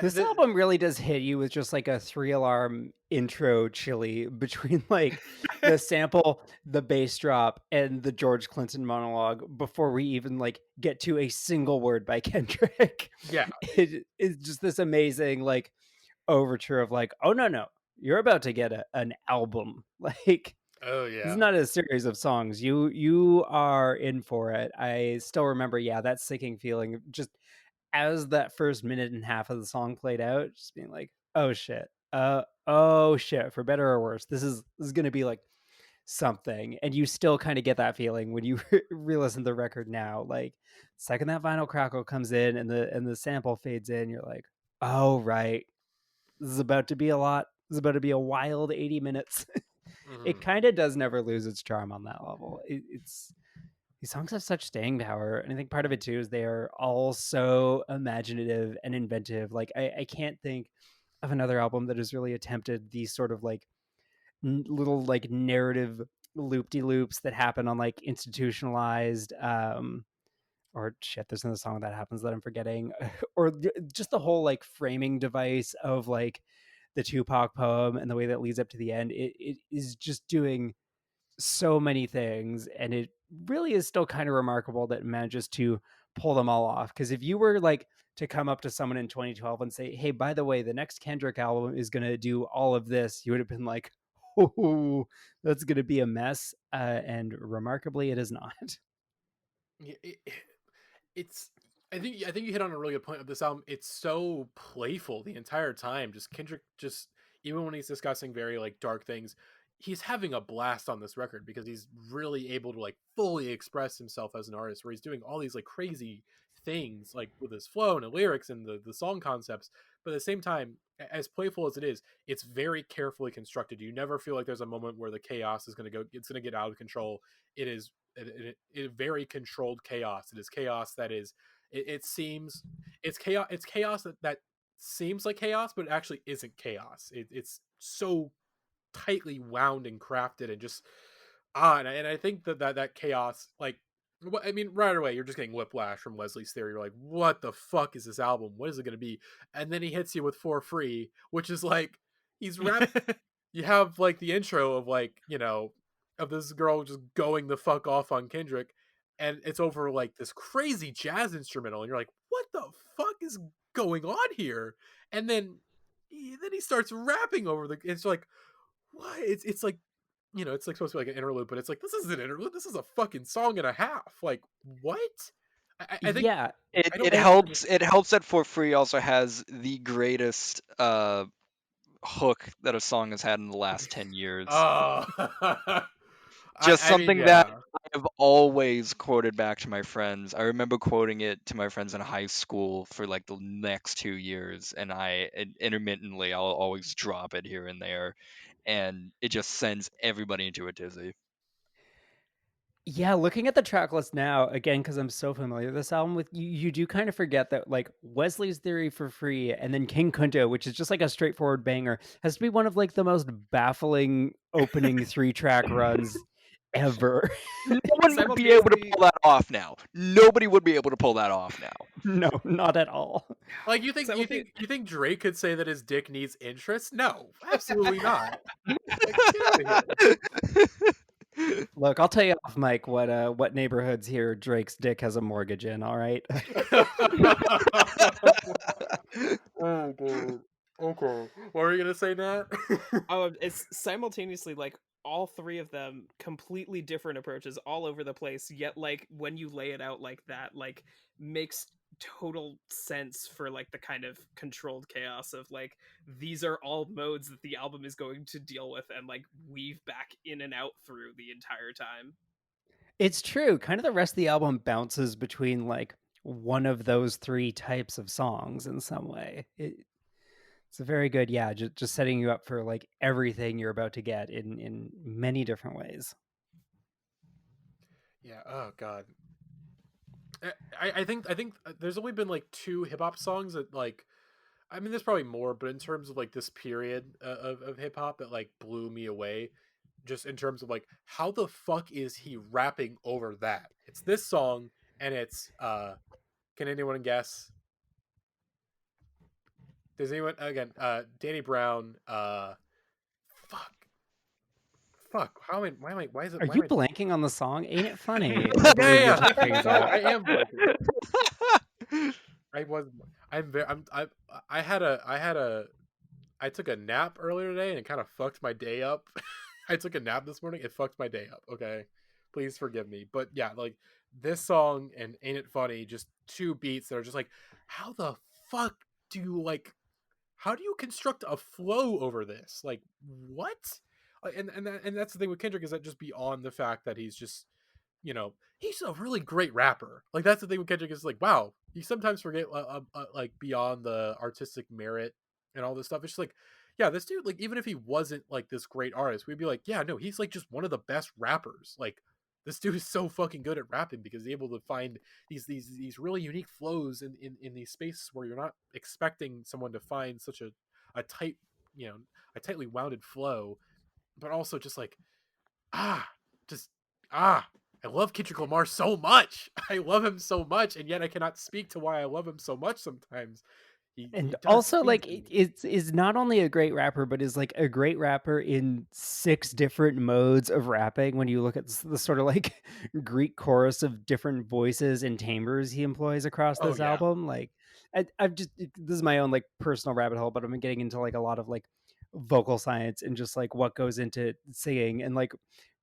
This album really does hit you with just like a 3 alarm intro chili between like the sample, the bass drop, and the George Clinton monologue before we even like get to a single word by Kendrick. yeah, It is just this amazing like overture of like, oh no, you're about to get an album. Like, oh this is yeah, not a series of songs. You are in for it. I still remember, yeah, that sinking feeling of just as that first minute and a half of the song played out, just being like, oh shit. Oh shit, for better or worse. This is gonna be like something. And you still kind of get that feeling when you re-listen to the record now. Like, second that vinyl crackle comes in and the sample fades in, you're like, oh right. This is about to be a lot. This is about to be a wild 80 minutes. It hmm kind of does never lose its charm on that level. It's these songs have such staying power, and I think part of it too is they are all so imaginative and inventive. Like, I can't think of another album that has really attempted these sort of like little like narrative loop-de-loops that happen on like institutionalized or shit, there's another song that happens that I'm forgetting, or just the whole like framing device of like the Tupac poem and the way that leads up to the end. It is just doing so many things, and it really is still kind of remarkable that it manages to pull them all off. Because if you were like to come up to someone in 2012 and say, hey, by the way, the next Kendrick album is going to do all of this, you would have been like, oh, that's going to be a mess. And remarkably, it is not. Yeah, it's I think you hit on a really good point of this album. It's so playful the entire time. Just Kendrick, just even when he's discussing very like dark things, he's having a blast on this record because he's really able to like fully express himself as an artist, where he's doing all these like crazy things like with his flow and the lyrics and the song concepts. But at the same time, as playful as it is, it's very carefully constructed. You never feel like there's a moment where the chaos is going to go, it's going to get out of control. It is very controlled chaos. It is chaos that is, it seems, it's chaos. It's chaos that seems like chaos, but it actually isn't chaos. It's so tightly wound and crafted and just and I think that chaos, like, I mean, right away you're just getting whiplash from Leslie's Theory. You're like, what the fuck is this album? What is it going to be? And then he hits you with For Free, which is like he's rap. You have like the intro of like, of this girl just going the fuck off on Kendrick, and it's over like this crazy jazz instrumental, and you're like, what the fuck is going on here? And then he starts rapping over it's like, what? It's like, it's like supposed to be like an interlude, but it's like, this isn't an interlude. This is a fucking song and a half. Like, what? I think Yeah. It I don't it know. helps it helps that For Free also has the greatest hook that a song has had in the last 10 years. Oh, Just I mean, something that yeah, I've always quoted back to my friends. I remember quoting it to my friends in high school for like the next 2 years, and intermittently I'll always drop it here and there, and it just sends everybody into a tizzy. Yeah, looking at the track list now, again, because I'm so familiar with this album, with you do kind of forget that like Wesley's Theory, For Free, and then King Kunta, which is just like a straightforward banger, has to be one of like the most baffling opening 3-track runs ever. No one would be able to Simultaneously, pull that off now. Nobody would be able to pull that off now. No, not at all. like you think you simultaneously, think you think Drake could say that his dick needs interest? No, absolutely not. Like, get out of Look, I'll tell you off mic what neighborhoods here Drake's dick has a mortgage in, all right? here. Oh, dude. Okay. What were you gonna say, Nat? it's simultaneously like all three of them completely different approaches all over the place, yet like when you lay it out like that, like makes total sense for like the kind of controlled chaos of like these are all modes that the album is going to deal with and like weave back in and out through the entire time. It's true. Kind of the rest of the album bounces between like one of those 3 types of songs in some way. It's a very good, yeah, just setting you up for like everything you're about to get in many different ways. Yeah. Oh God. I think there's only been like 2 hip hop songs that like, I mean, there's probably more, but in terms of like this period of hip hop that like blew me away, just in terms of like how the fuck is he rapping over that? It's this song, and it's can anyone guess? Does anyone, again? Danny Brown. Fuck. Fuck. How am I? Why am I? Why is it? Are Why am you I? blanking on the song? Ain't it funny? Yeah, I believe yeah, you're yeah. talking Sorry, about. I am blanking. I was. I'm very. I had a. I took a nap earlier today and it kind of fucked my day up. I took a nap this morning. It fucked my day up. Okay, please forgive me. But yeah, like this song and Ain't It Funny, just 2 beats that are just like, how the fuck do you like? How do you construct a flow over this? Like, what? And that's the thing with Kendrick, is that just beyond the fact that he's just, he's a really great rapper. Like, that's the thing with Kendrick, is like, wow, you sometimes forget like beyond the artistic merit and all this stuff. It's just like, yeah, this dude, like, even if he wasn't like this great artist, we'd be like, yeah, no, he's like just one of the best rappers. Like, this dude is so fucking good at rapping because he's able to find these really unique flows in these spaces where you're not expecting someone to find such a tight, a tightly wounded flow, but also just like, ah, just ah. I love Kendrick Lamar so much. I love him so much, and yet I cannot speak to why I love him so much sometimes. And he does also, like, things. is not only a great rapper, but is like a great rapper in 6 different modes of rapping. When you look at the sort of like Greek chorus of different voices and timbres he employs across Oh this yeah. album, like, I've just this is my own like personal rabbit hole, but I've been getting into like a lot of like vocal science and just like what goes into singing, and like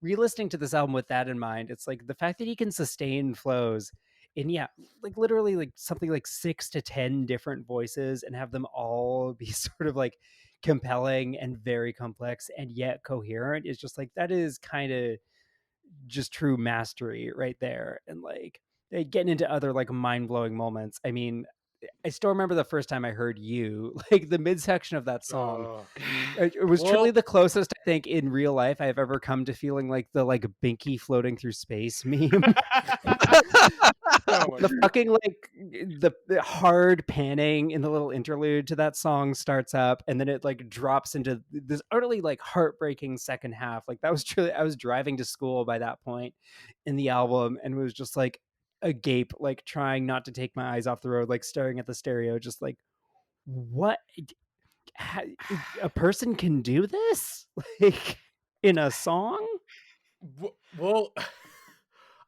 re-listening to this album with that in mind. It's like the fact that he can sustain flows in, yeah, like literally like something like 6 to 10 different voices and have them all be sort of like compelling and very complex and yet coherent is just like, that is kind of just true mastery right there. And like getting into other like mind-blowing moments, I mean, I still remember the first time I heard You, like the midsection of that song. Uh, It was truly well, the closest I think in real life I've ever come to feeling like the like Binky floating through space meme. oh my The god. fucking like the hard panning in the little interlude to that song starts up, and then it like drops into this utterly like heartbreaking second half. Like that was truly, I was driving to school by that point in the album and was just like agape, like trying not to take my eyes off the road, like staring at the stereo, just like, what, how, a person can do this like in a song. Well,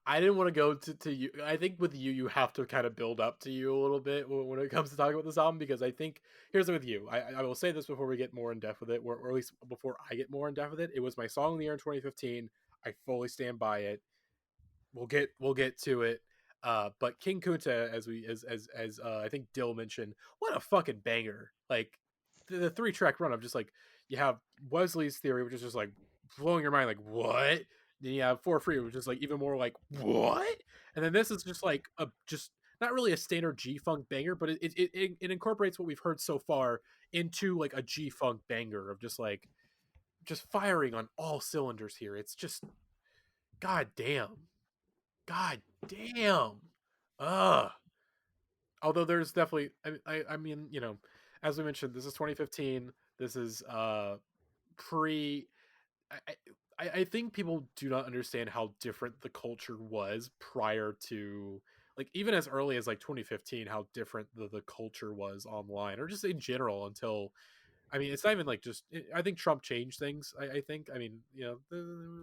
I didn't want to go to you. I think with you, you have to kind of build up to you a little bit when it comes to talking about this album, because I think here's with you. I will say this before we get more in depth with it, or at least before I get more in depth with it. It was my song of the year in 2015. I fully stand by it. We'll get to it. But King Kunta, as I think Dill mentioned, what a fucking banger! Like the 3-track run of just like, you have Wesley's Theory, which is just like blowing your mind, like what? Then you have For Free, which is like even more like what? And then this is just like a just not really a standard G funk banger, but it incorporates what we've heard so far into like a G funk banger of just firing on all cylinders here. It's just god damn. God damn. Ugh. Although there's definitely, I mean, as we mentioned, this is 2015. This is pre. I, I think people do not understand how different the culture was prior to, like, even as early as like 2015, how different the culture was online or just in general until, I mean, it's not even like just. I think Trump changed things. I think. I mean,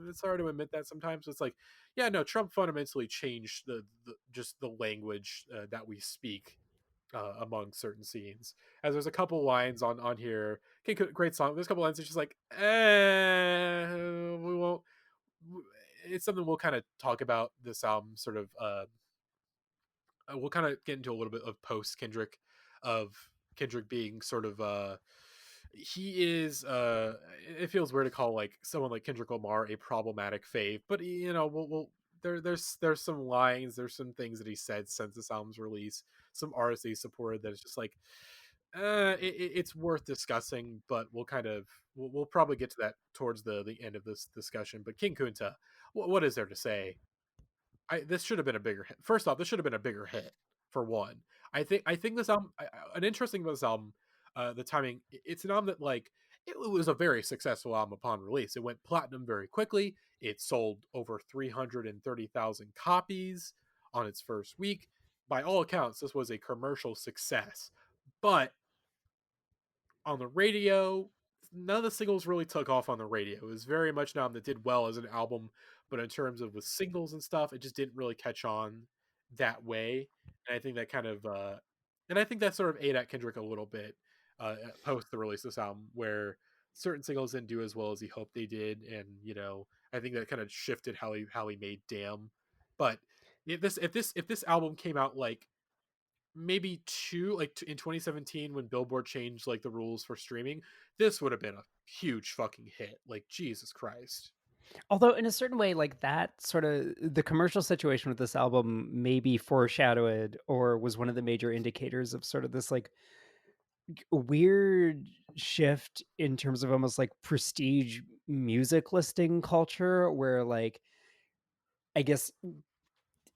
it's hard to admit that sometimes. It's like, yeah, no, Trump fundamentally changed the just the language that we speak among certain scenes. As there's a couple lines on here. Okay, great song. There's a couple lines that's just like, we won't. It's something we'll kind of talk about this album. Sort of. We'll kind of get into a little bit of post Kendrick, of Kendrick being sort of he is it feels weird to call like someone like Kendrick Lamar a problematic fave, but we'll there's some lines, there's some things that he said since this album's release, some artists that he supported that is just like it's worth discussing, but we'll probably get to that towards the end of this discussion. But King Kunta, what is there to say? This should have been a bigger hit. First off, this should have been a bigger hit for one. I think this album, an interesting about this album, the timing. It's an album that like it was a very successful album upon release. It went platinum very quickly. It sold over 330,000 copies on its first week. By all accounts, this was a commercial success. But on the radio, none of the singles really took off on the radio. It was very much an album that did well as an album, but in terms of with singles and stuff, it just didn't really catch on that way. And I think that kind of, and I think that sort of ate at Kendrick a little bit post the release of this album, where certain singles didn't do as well as he hoped they did, and I think that kind of shifted how he made Damn. But if this album came out like maybe in 2017 when Billboard changed like the rules for streaming, this would have been a huge fucking hit. Like Jesus Christ. Although in a certain way, like that sort of the commercial situation with this album maybe foreshadowed or was one of the major indicators of sort of this like weird shift in terms of almost like prestige music listing culture, where like I guess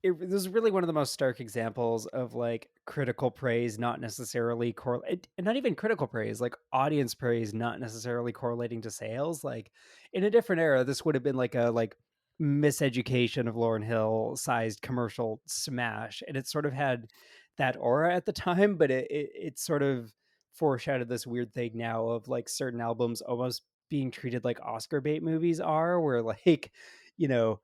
this is really one of the most stark examples of like critical praise not necessarily correlate, and not even critical praise, like audience praise not necessarily correlating to sales. Like in a different era, this would have been like a like miseducation of Lauryn Hill sized commercial smash, and it sort of had that aura at the time, but it sort of foreshadowed this weird thing now of like certain albums almost being treated like Oscar bait movies are, where like, you know,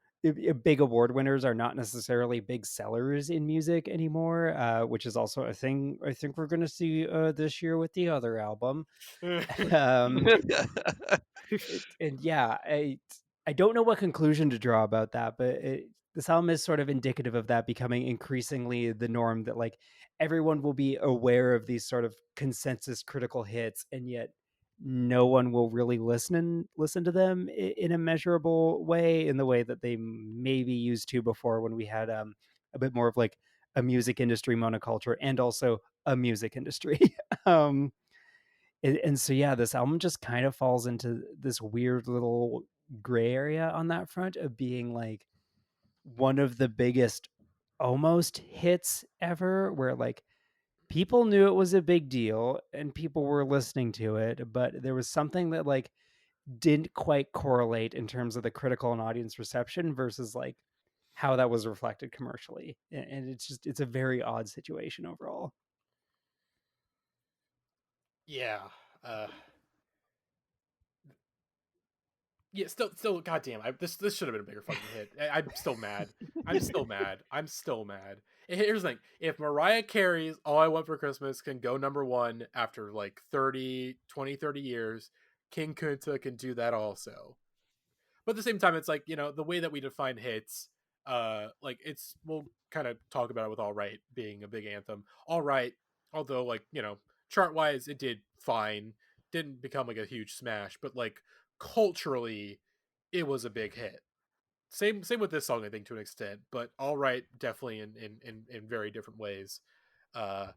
big award winners are not necessarily big sellers in music anymore, which is also a thing I think we're going to see this year with the other album. um, and yeah, I don't know what conclusion to draw about that, but this album is sort of indicative of that becoming increasingly the norm, that like everyone will be aware of these sort of consensus critical hits, and yet no one will really listen to them in a measurable way, in the way that they maybe used to before, when we had a bit more of like a music industry monoculture and also a music industry. um and so yeah, this album just kind of falls into this weird little gray area on that front of being like one of the biggest almost hits ever, where like people knew it was a big deal and people were listening to it, but there was something that like didn't quite correlate in terms of the critical and audience reception versus like how that was reflected commercially. And it's a very odd situation overall. Yeah. Uh, yeah. Still. Goddamn. This should have been a bigger fucking hit. I'm still mad. I'm still mad. I'm still mad. And here's the thing: if Mariah Carey's "All I Want for Christmas" can go #1 after like 30 years, King Kunta can do that also. But at the same time, it's like, the way that we define hits, like we'll kind of talk about it with All Right being a big anthem. All Right, although like, chart wise it did fine, didn't become like a huge smash, but like culturally it was a big hit. Same with this song, I think, to an extent, but All Right definitely in very different ways. uh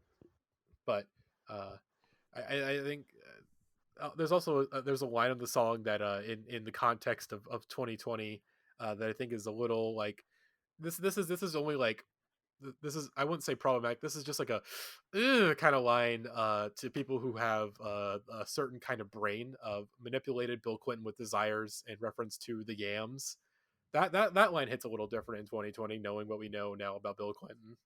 but uh I think there's also there's a line of the song that in the context of 2020 that I think is a little like, this is only like, this is, I wouldn't say problematic, this is just like a kind of line to people who have a certain kind of brain of manipulated Bill Clinton with desires in reference to the yams. That line hits a little different in 2020, knowing what we know now about Bill Clinton.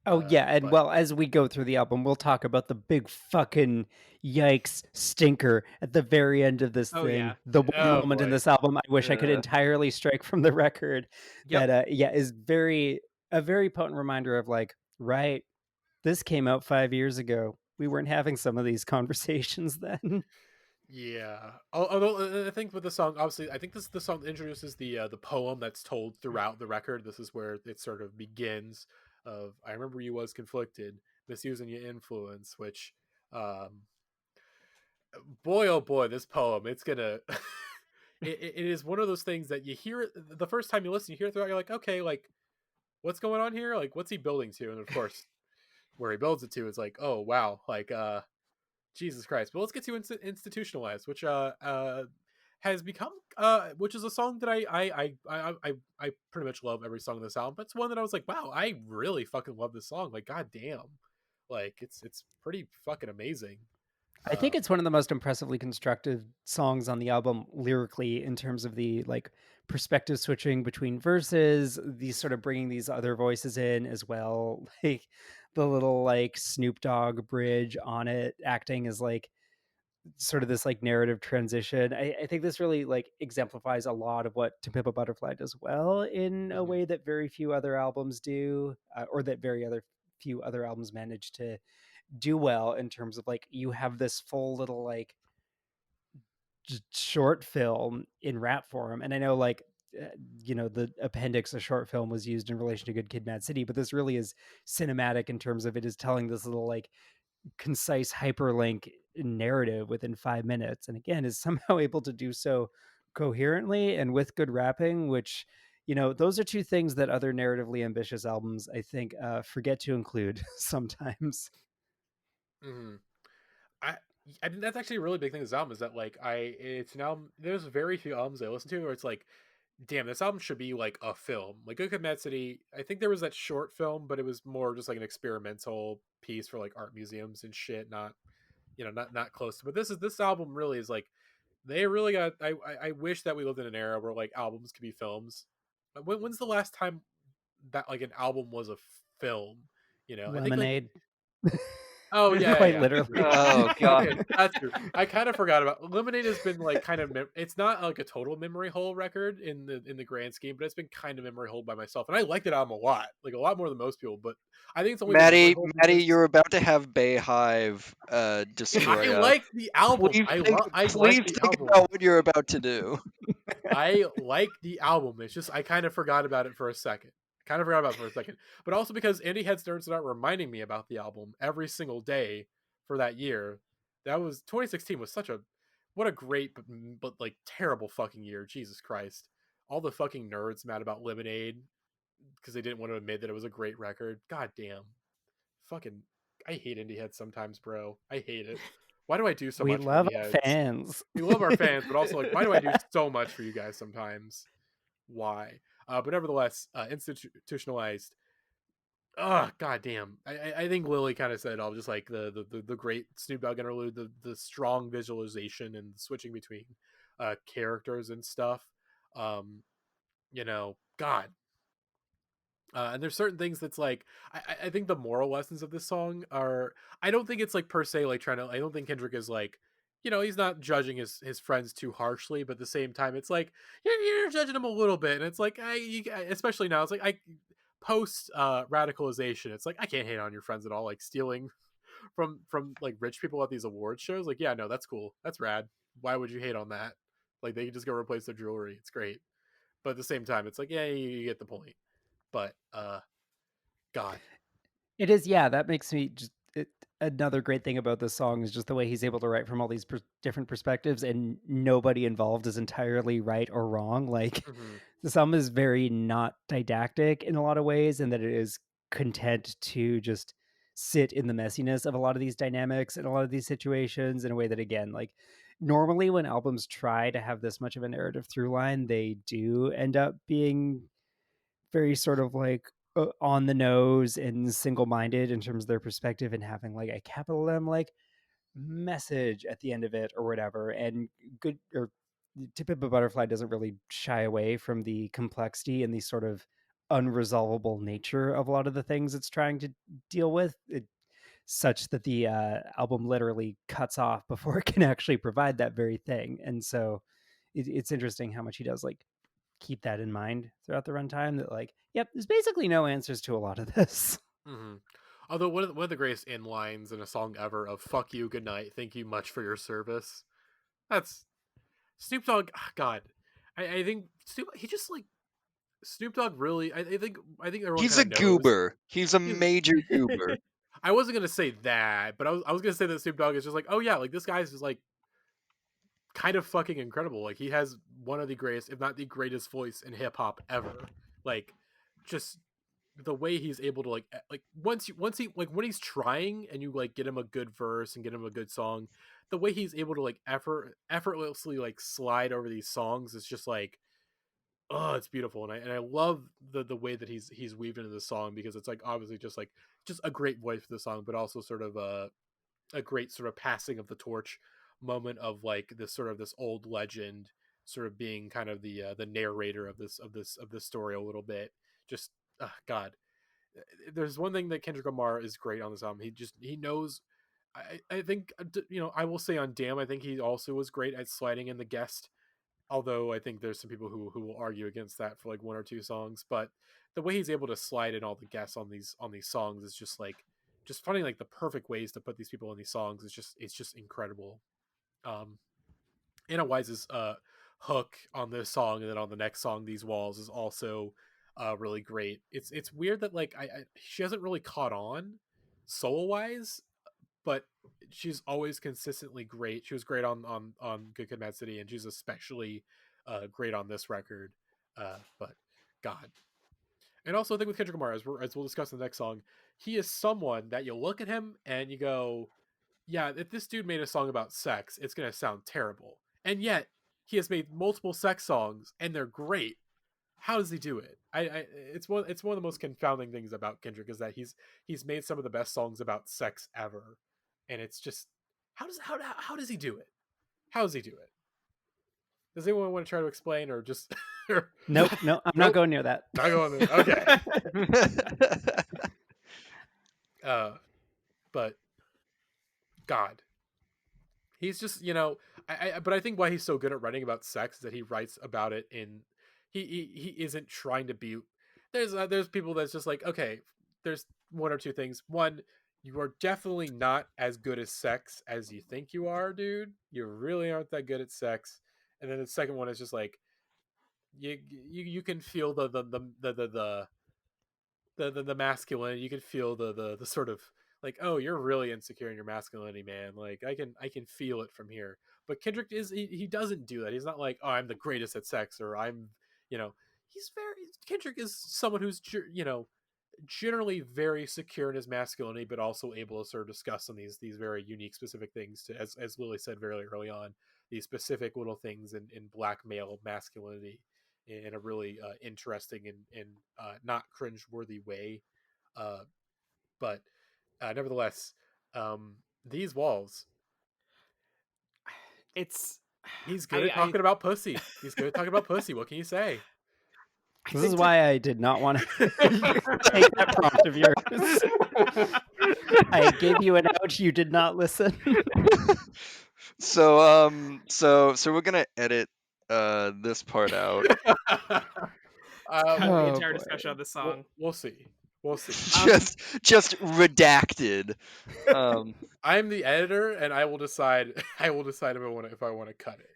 Oh yeah, and But well, as we go through the album, we'll talk about the big fucking yikes stinker at the very end of this Oh yeah. thing. The one oh moment in boy. this album I wish I could Uh, entirely strike from the record, Yep. that yeah, is a very potent reminder of like, right, this came out 5 years ago. We weren't having some of these conversations then. Yeah. Although I think with the song, obviously, I think the song introduces the poem that's told throughout the record. This is where it sort of begins. Of I remember you was conflicted, misusing your influence. Which, um, boy, oh boy, this poem, it's gonna. It is one of those things that you hear it the first time you listen, you hear it throughout, you're like, okay, like what's going on here? Like what's he building to? And of course, where he builds it to is like, oh wow, like Jesus Christ. But let's get to institutionalized, which has become which is a song that I pretty much love every song in this album. But it's one that I was like, wow, I really fucking love this song. Like, goddamn, like it's pretty fucking amazing. I think Um, it's one of the most impressively constructed songs on the album lyrically, in terms of the like perspective switching between verses, these sort of bringing these other voices in as well, like the little like Snoop Dogg bridge on it acting as like sort of this like narrative transition. I think this really like exemplifies a lot of what To Pimp a Butterfly does well, in a mhm. way that very few other albums do, or that very other few other albums manage to do well, in terms of like you have this full little like short film in rap form. And I know like uh, the appendix, a short film, was used in relation to Good Kid Mad City, but this really is cinematic in terms of it is telling this little like concise hyperlink narrative within 5 minutes, and again is somehow able to do so coherently and with good rapping, which those are two things that other narratively ambitious albums, I think, forget to include sometimes. Mhm. I I think that's actually a really big thing with this album is that like it's an album. There's very few albums I listen to where it's like, damn, this album should be like a film. Like Good Kid, Mad City, I think there was that short film, but it was more just like an experimental piece for like art museums and shit. Not not close to. But this album really is like, they really got. I wish that we lived in an era where like albums could be films. when's the last time that like an album was a film? You know, I think like Lemonade. oh yeah, Quite yeah, literally. yeah. Oh god. Okay, that's true. I kind of forgot about Lemonade. Has been like kind of it's not like a total memory hole record in the grand scheme, but it's been kind of memory hole by myself, and I like that album a lot, like a lot more than most people. But I think it's only been memory Matty, hole Matty, because you're about to have Bayhive I destroy us. like the album. Please think, I please like the think album. about what you're about to do. I like the album. It's just I kind of forgot about it for a second. Kind of forgot about it for a second. But also because Indieheads started reminding me about the album every single day for that year. That was 2016 was such a what a great but like terrible fucking year. Jesus Christ. All the fucking nerds mad about Lemonade because they didn't want to admit that it was a great record. God damn. Fucking I hate Indieheads sometimes, bro. I hate it. Why do I do so We much for love our Indieheads? fans. We love our fans, but also like why do I do so much for you guys sometimes? Why? But nevertheless, institutionalized. Oh god damn! I think Lily kind of said it all. Just like the great Snoop Dogg interlude, the strong visualization and switching between characters and stuff. Um, God, and there's certain things that's like I think the moral lessons of this song are I don't think it's like per se like trying to I don't think Kendrick is like he's not judging his friends too harshly, but at the same time it's like you're judging him a little bit, and it's like especially now it's like I post radicalization it's like I can't hate on your friends at all, like stealing from like rich people at these award shows, like yeah, no, that's cool, that's rad. Why would you hate on that? Like they can just go replace their jewelry, it's great. But at the same time it's like yeah, you get the point. But God. It is, yeah. That makes me just another great thing about this song is just the way he's able to write from all these different perspectives, and nobody involved is entirely right or wrong. Like Mm-hmm. the song is very not didactic in a lot of ways, and that it is content to just sit in the messiness of a lot of these dynamics and a lot of these situations in a way that, again, like normally when albums try to have this much of a narrative through line, they do end up being very sort of like on the nose and single-minded in terms of their perspective, and having like a capital M like message at the end of it or whatever. And good or Tip of a Butterfly doesn't really shy away from the complexity and the sort of unresolvable nature of a lot of the things it's trying to deal with, such that the album literally cuts off before it can actually provide that very thing. And so it's interesting how much he does like keep that in mind throughout the runtime, that like, yep, there's basically no answers to a lot of this. Mm-hmm. Although one of the greatest in lines in a song ever of "fuck you, good night, thank you much for your service." That's Snoop Dogg. God, I think he just like Snoop Dogg really. I think everyone He's kind a of knows. goober. He's a major goober. I wasn't gonna say that, but I was gonna say that Snoop Dogg is just like, oh yeah, like this guy's just like kind of fucking incredible. Like he has one of the greatest, if not the greatest, voice in hip hop ever. Like, just the way he's able to like once he like when he's trying and you like get him a good verse and get him a good song, the way he's able to like effortlessly like slide over these songs is just like oh, it's beautiful. And I love the way that he's weaved into the song, because it's like obviously just a great voice for the song, but also sort of a great sort of passing of the torch moment of like this sort of this old legend sort of being kind of the narrator of this story a little bit. Just God, there's one thing that Kendrick Lamar is great on this album. He knows. I think I will say on Damn, I think he also was great at sliding in the guest. Although I think there's some people who will argue against that for like one or two songs, but the way he's able to slide in all the guests on these songs is just like just finding like the perfect ways to put these people in these songs is just it's just incredible. Um, Anna Wise's hook on this song and then on the next song, These Walls, is also really great. It's weird that like she hasn't really caught on solo wise, but she's always consistently great. She was great on Good Kid, Mad City, and she's especially great on this record. But God, and also I think with Kendrick Lamar, as we'll discuss in the next song, he is someone that you look at him and you go, yeah, if this dude made a song about sex, it's gonna sound terrible. And yet he has made multiple sex songs and they're great. How does he do it? It's one of the most confounding things about Kendrick is that he's made some of the best songs about sex ever, and it's just how does he do it? How does he do it? Does anyone want to try to explain, or just Nope, no, I'm not going near that. Not going there. Okay. But God, he's just, but I think why he's so good at writing about sex is that he writes about it in, he isn't trying to be. There's people that's just like, okay, there's one or two things. One, you are definitely not as good at sex as you think you are, dude. You really aren't that good at sex. And then the second one is just like, you can feel the masculine. You can feel the sort of like, oh, you're really insecure in your masculinity, man. Like I can feel it from here. But Kendrick he doesn't do that. He's not like, oh, I'm the greatest at sex, or I'm, you know he's very, Kendrick is someone who's, generally very secure in his masculinity, but also able to sort of discuss on these very unique, specific things. To, as Lily said very early on, these specific little things in black male masculinity in a really interesting and not cringe-worthy way. Uh, but nevertheless, these walls. It's He's good at talking about pussy. He's good at talking about pussy. What can you say? This is why I did not want to take that prompt of yours. I gave you an out. You did not listen. So we're gonna edit this part out. The entire boy. discussion of the song. We'll see. We'll see. Just redacted. I'm the editor, and I will decide. I will decide if I want to cut it.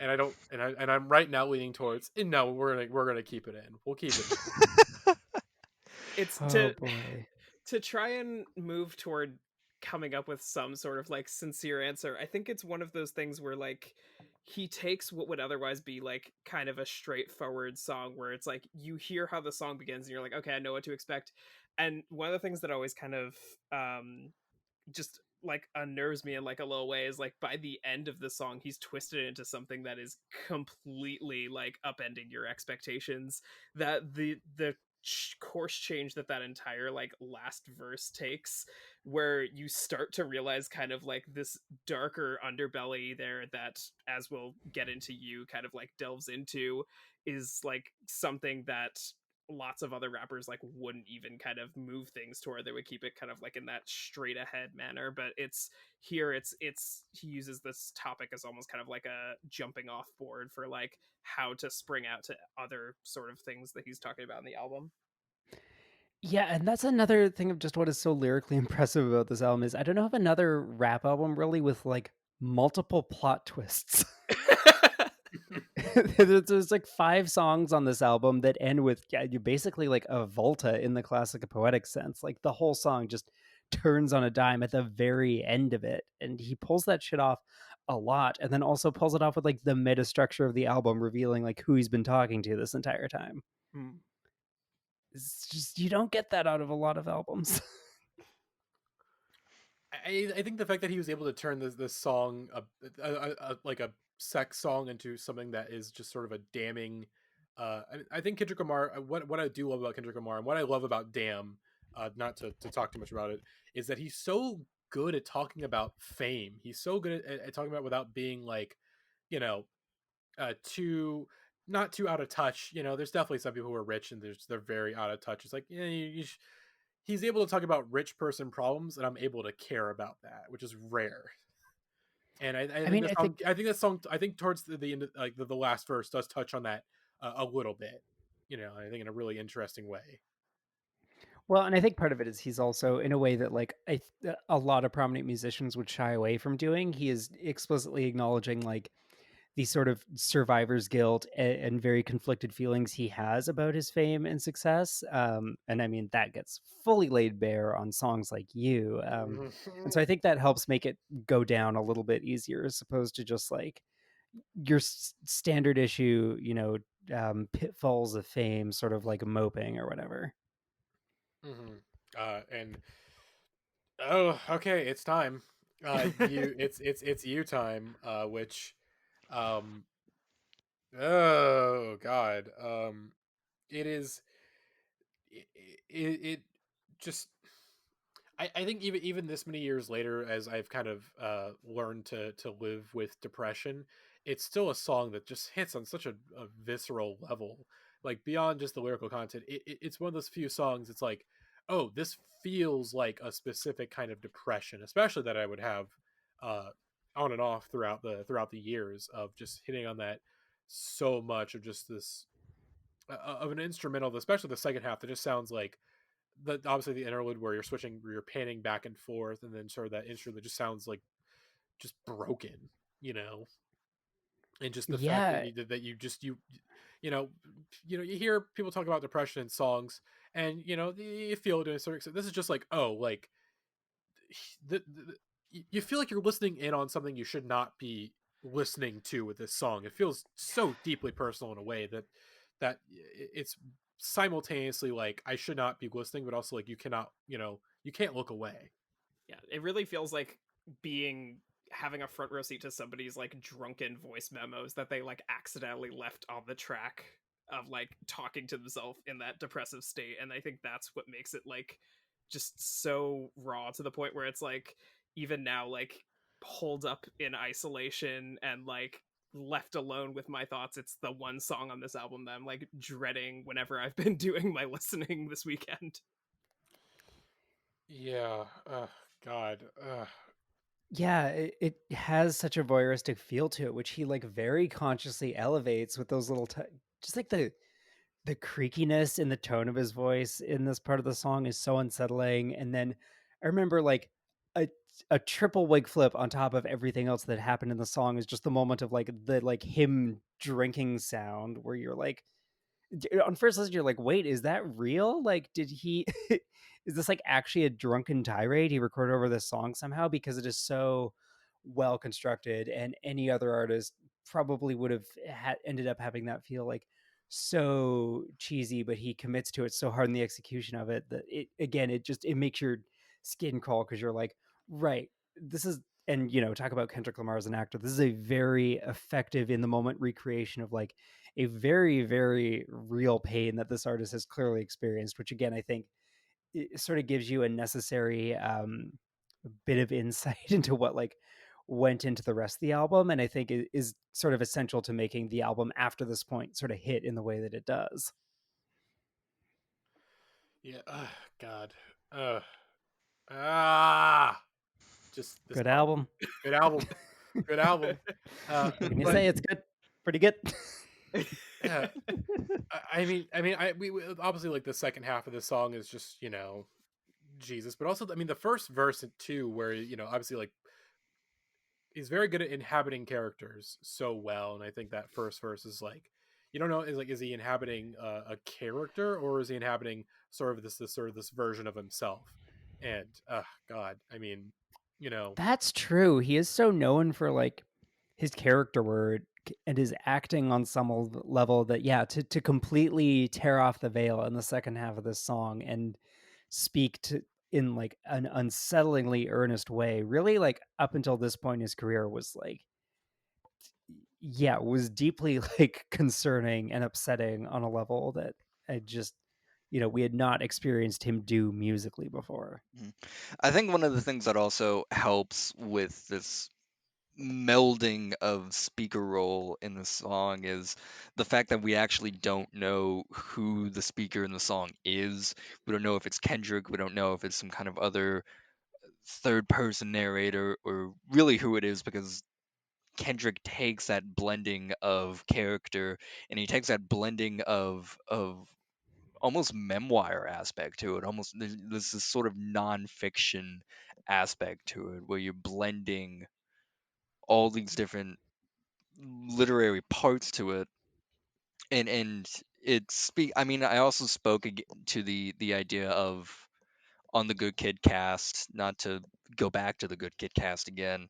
And I don't. And I'm right now leaning towards. No, we're gonna keep it in. We'll keep it in. It's Oh boy. to try and move toward coming up with some sort of like sincere answer. I think it's one of those things where like he takes what would otherwise be like kind of a straightforward song where it's like you hear how the song begins and you're like, okay, I know what to expect. And one of the things that always kind of just like unnerves me in like a little way is like by the end of the song he's twisted into something that is completely like upending your expectations. That the course change that entire like last verse takes, where you start to realize kind of like this darker underbelly there that, as we'll get into, you kind of like delves into, is like something that lots of other rappers like wouldn't even kind of move things toward. They would keep it kind of like in that straight ahead manner, but it's here it's he uses this topic as almost kind of like a jumping off board for like how to spring out to other sort of things that he's talking about in the album. Yeah, and that's another thing of just what is so lyrically impressive about this album is I don't know of another rap album really with like multiple plot twists. There's like 5 songs on this album that end with you basically like a volta in the classic poetic sense. Like the whole song just turns on a dime at the very end of it, and he pulls that shit off a lot, and then also pulls it off with like the meta structure of the album, revealing like who he's been talking to this entire time. It's just, you don't get that out of a lot of albums. I think the fact that he was able to turn this song, like a sex song, into something that is just sort of a damning. I think Kendrick Lamar. What I do love about Kendrick Lamar, and what I love about Damn, not to talk too much about it, is that he's so good at talking about fame. He's so good at talking about without being like, you know, too not too out of touch. There's definitely some people who are rich and they're very out of touch. It's like, he's able to talk about rich person problems, and I'm able to care about that, which is rare. And I think towards the end, like the last verse does touch on that a little bit. I think in a really interesting way. Well, and I think part of it is he's also, in a way that like a lot of prominent musicians would shy away from doing, he is explicitly acknowledging like the sort of survivor's guilt and very conflicted feelings he has about his fame and success. And I mean, that gets fully laid bare on songs like You. And so I think that helps make it go down a little bit easier, as opposed to just like your standard issue, pitfalls of fame, sort of like moping or whatever. And oh, okay, it's time. It's you time. Which, oh God, it is. It just. I think even this many years later, as I've kind of learned to live with depression, it's still a song that just hits on such a visceral level, like beyond just the lyrical content. It's one of those few songs. It's like, oh, this feels like a specific kind of depression, especially that I would have uh, on and off throughout the years of just hitting on that so much of just this of an instrumental, especially the second half, that just sounds like the obviously the interlude where you're switching, where you're panning back and forth, and then sort of that intro that just sounds like just broken, you know, and just the fact that Yeah, you you hear people talk about depression in songs, and you feel it to a certain extent. This is just like, oh, like you feel like you're listening in on something you should not be listening to with this song. It feels so deeply personal in a way that it's simultaneously like I should not be listening, but also like you can't look away. Yeah, it really feels like being having a front row seat to somebody's like drunken voice memos that they like accidentally left on the track of like talking to themselves in that depressive state. And I think that's what makes it like just so raw to the point where it's like even now like holed up in isolation and like left alone with my thoughts, it's the one song on this album that I'm like dreading whenever I've been doing my listening this weekend. Yeah. God. yeah, it has such a voyeuristic feel to it, which he like very consciously elevates with those little just like the creakiness in the tone of his voice in this part of the song is so unsettling. And then I remember like a triple wig flip on top of everything else that happened in the song is just the moment of like the like him drinking sound where you're like, on first listen you're like, wait, is that real? Like, did he is this like actually a drunken tirade he recorded over this song somehow? Because it is so well constructed, and any other artist probably would have ended up having that feel like so cheesy, but he commits to it so hard in the execution of it that it again it makes your skin crawl, because you're like, right, this is, and talk about Kendrick Lamar as an actor, this is a very effective in the moment recreation of like a very, very real pain that this artist has clearly experienced, which again, I think it sort of gives you a necessary bit of insight into what like went into the rest of the album. And I think it is sort of essential to making the album after this point sort of hit in the way that it does. Yeah. God. Ah. Just this Good album. album. Good album. Good album. What can you But say? It's good. Pretty good. yeah, we obviously like the second half of the song is just Jesus, but also I mean the first verse too, where obviously like he's very good at inhabiting characters so well, and I think that first verse is like you don't know, is he inhabiting a character, or is he inhabiting sort of this version of himself? And God, I mean, you know, That's true. He is so known for like his character work and his acting on some level that, yeah, to completely tear off the veil in the second half of this song and speak to in like an unsettlingly earnest way, really, like up until this point in his career was like, yeah, was deeply like concerning and upsetting on a level that I just, we had not experienced him do musically before. Mhm. I think one of the things that also helps with this melding of speaker role in the song is the fact that we actually don't know who the speaker in the song is. We don't know if it's Kendrick, we don't know if it's some kind of other third person narrator, or really who it is, because Kendrick takes that blending of character, and he takes that blending of almost memoir aspect to it. Almost there's this sort of nonfiction aspect to it, where you're blending all these different literary parts to it, and I mean, I also spoke to the idea of, on the Good Kid cast, not to go back to the Good Kid cast again,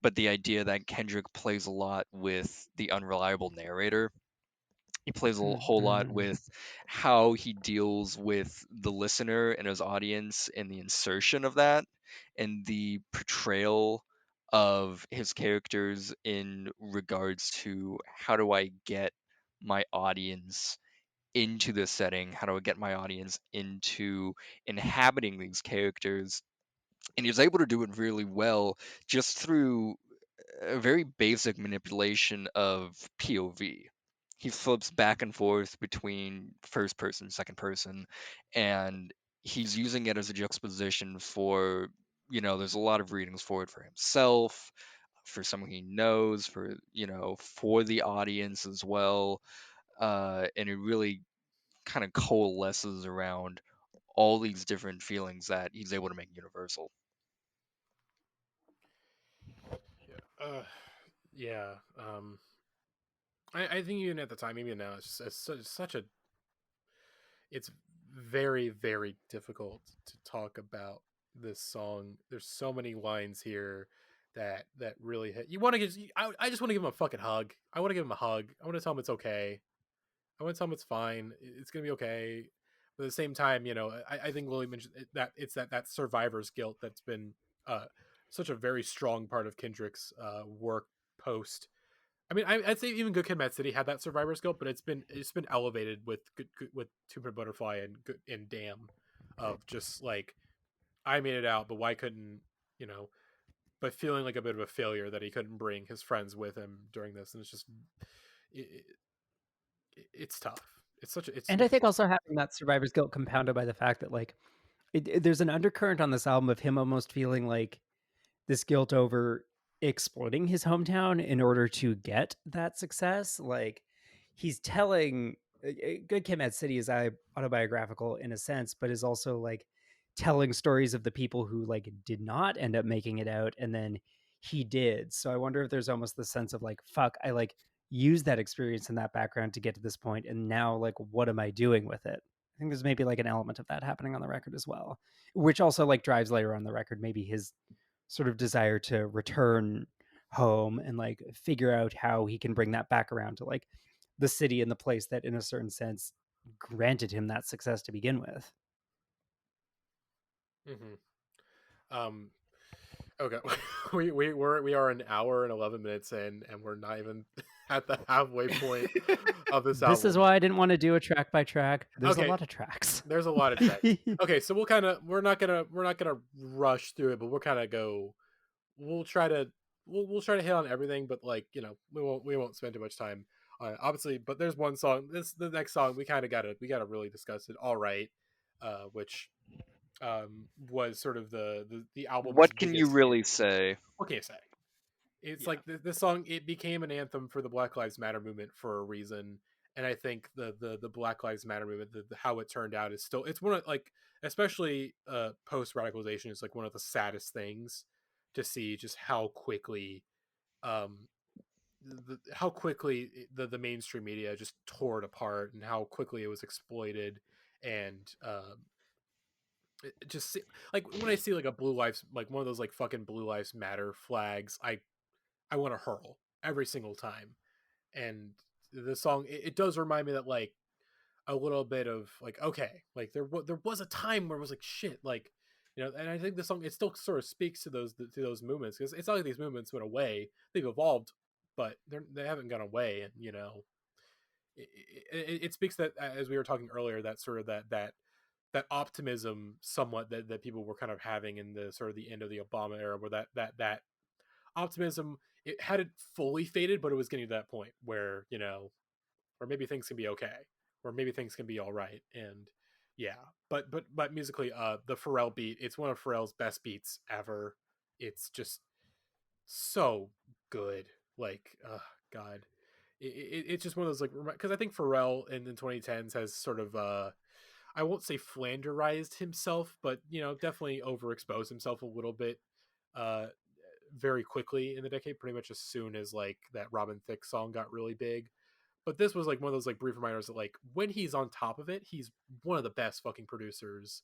but the idea that Kendrick plays a lot with the unreliable narrator. He plays a whole lot Mm-hmm. with how he deals with the listener and his audience, and the insertion of that, and the portrayal of his characters in regards to how do I get my audience into this setting? How do I get my audience into inhabiting these characters? And he was able to do it really well just through a very basic manipulation of POV. He flips back and forth between first person, second person, and he's using it as a juxtaposition for, there's a lot of readings for it for himself, for someone he knows, for the audience as well. And it really kind of coalesces around all these different feelings that he's able to make universal. Yeah. I think even at the time, even now, it's such a. It's very, very difficult to talk about this song. There's so many lines here that really hit. You want to give. I just want to give him a fucking hug. I want to give him a hug. I want to tell him it's okay. I want to tell him it's fine. It's gonna be okay. But at the same time, I think Lily mentioned that it's that survivor's guilt that's been uh, such a very strong part of Kendrick's work post. I mean, I'd say even Good Kid, Mad City had that survivor's guilt, but it's been elevated with with Pimp A Butterfly and Damn, of just like I made it out, but why couldn't you know? But feeling like a bit of a failure that he couldn't bring his friends with him during this, and it's just it, it's tough. It's such a And I think also having that survivor's guilt compounded by the fact that like there's an undercurrent on this album of him almost feeling like this guilt over exploiting his hometown in order to get that success. Like he's telling Good Kid, Mad City is autobiographical in a sense, but is also like telling stories of the people who like did not end up making it out, and then he did. So I wonder if there's almost the sense of like, fuck, I like used that experience and that background to get to this point, and now like, what am I doing with it? I think there's maybe like an element of that happening on the record as well, which also like drives later on the record maybe his sort of desire to return home and like figure out how he can bring that back around to like the city and the place that in a certain sense granted him that success to begin with. Um. Okay, we are an hour and 11 minutes in, and we're not even at the halfway point of this This album. is why I didn't want to do a track by track. There's Okay. a lot of tracks. There's a lot of tracks. Okay, so we're not gonna rush through it, but we'll kind of go. We'll try to we'll try to hit on everything, but like we won't spend too much time on it, obviously. But there's one song. The next song we kind of gotta really discuss it. All right, which was sort of the album's What can you biggest really hit. say? What can you say? It's Yeah. like this song. It became an anthem for the Black Lives Matter movement for a reason, and I think the Black Lives Matter movement, how it turned out, is still it's one of like especially post radicalization is like one of the saddest things to see just how quickly um how quickly the mainstream media just tore it apart and how quickly it was exploited and just like when I see like a blue lives like one of those like fucking blue lives matter flags, I want to hurl every single time. And the song it does remind me that like a little bit of like okay, like there was a time where it was like shit, like and I think the song it still sort of speaks to those movements because it's not like these movements went away; they've evolved, but they haven't gone away. And it speaks that as we were talking earlier, that sort of that optimism somewhat that people were kind of having in the sort of the end of the Obama era, where that optimism it hadn't fully faded, but it was getting to that point where or maybe things can be okay, or maybe things can be all right. And yeah, but musically, the Pharrell beat, it's one of Pharrell's best beats ever. It's just so good. Like, God, it's just one of those like because I think Pharrell in the 2010s has sort of I won't say flanderized himself, but definitely overexposed himself a little bit. Uh, very quickly in the decade, pretty much as soon as like that Robin Thicke song got really big. But this was like one of those like brief reminders that like when he's on top of it, he's one of the best fucking producers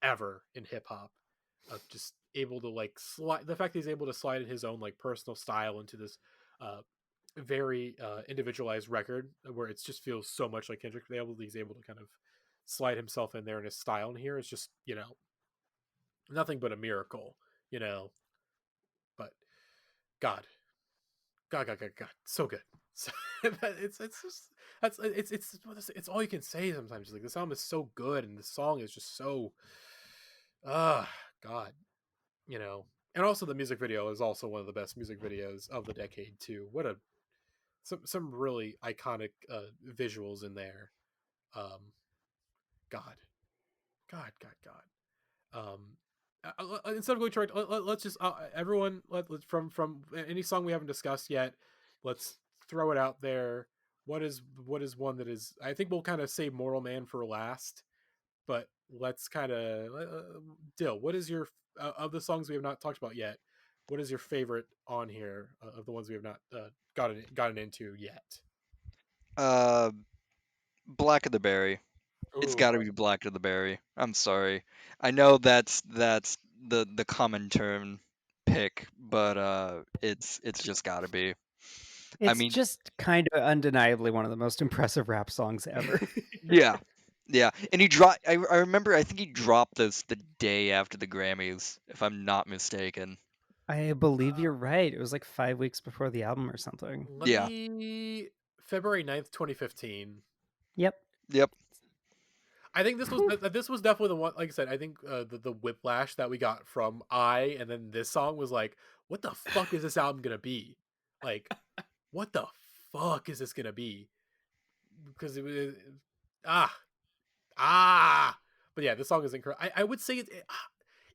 ever in hip hop. Of just able to like slide the fact that he's able to slide in his own like personal style into this very individualized record where it just feels so much like Kendrick. He's able to kind of slide himself in there in his style in here is just nothing but a miracle. You know, but God, God, so good. So, it's just it's all you can say sometimes. Like this album is so good, and the song is just so, God, you know. And also the music video is also one of the best music videos of the decade too. What a some really iconic visuals in there. Um, God, God, God, God. Instead of going to let's just everyone let's from any song we haven't discussed yet, let's throw it out there. What is one that is? I think we'll kind of save Mortal Man for last, but let's kind of Dill. What is your of the songs we have not talked about yet? What is your favorite on here of the ones we have not gotten into yet? Uh, Black of the Berry. It's Ooh, got to be Black of the Berry. I'm sorry. I know that's the common term pick, but it's just got to be. I It's mean, just kind of undeniably one of the most impressive rap songs ever. yeah, yeah. And he dropped. I remember. I think he dropped this the day after the Grammys, if I'm not mistaken. I believe you're right. It was like 5 weeks before the album or something. let Yeah. me February 9th, 2015. Yep. Yep. I think this was definitely the one. Like I said, I think the whiplash that we got from and then this song was like, what the fuck is this album gonna be? Like, what the fuck is this gonna be? Because it was ah ah. But yeah, this song is incredible. I would say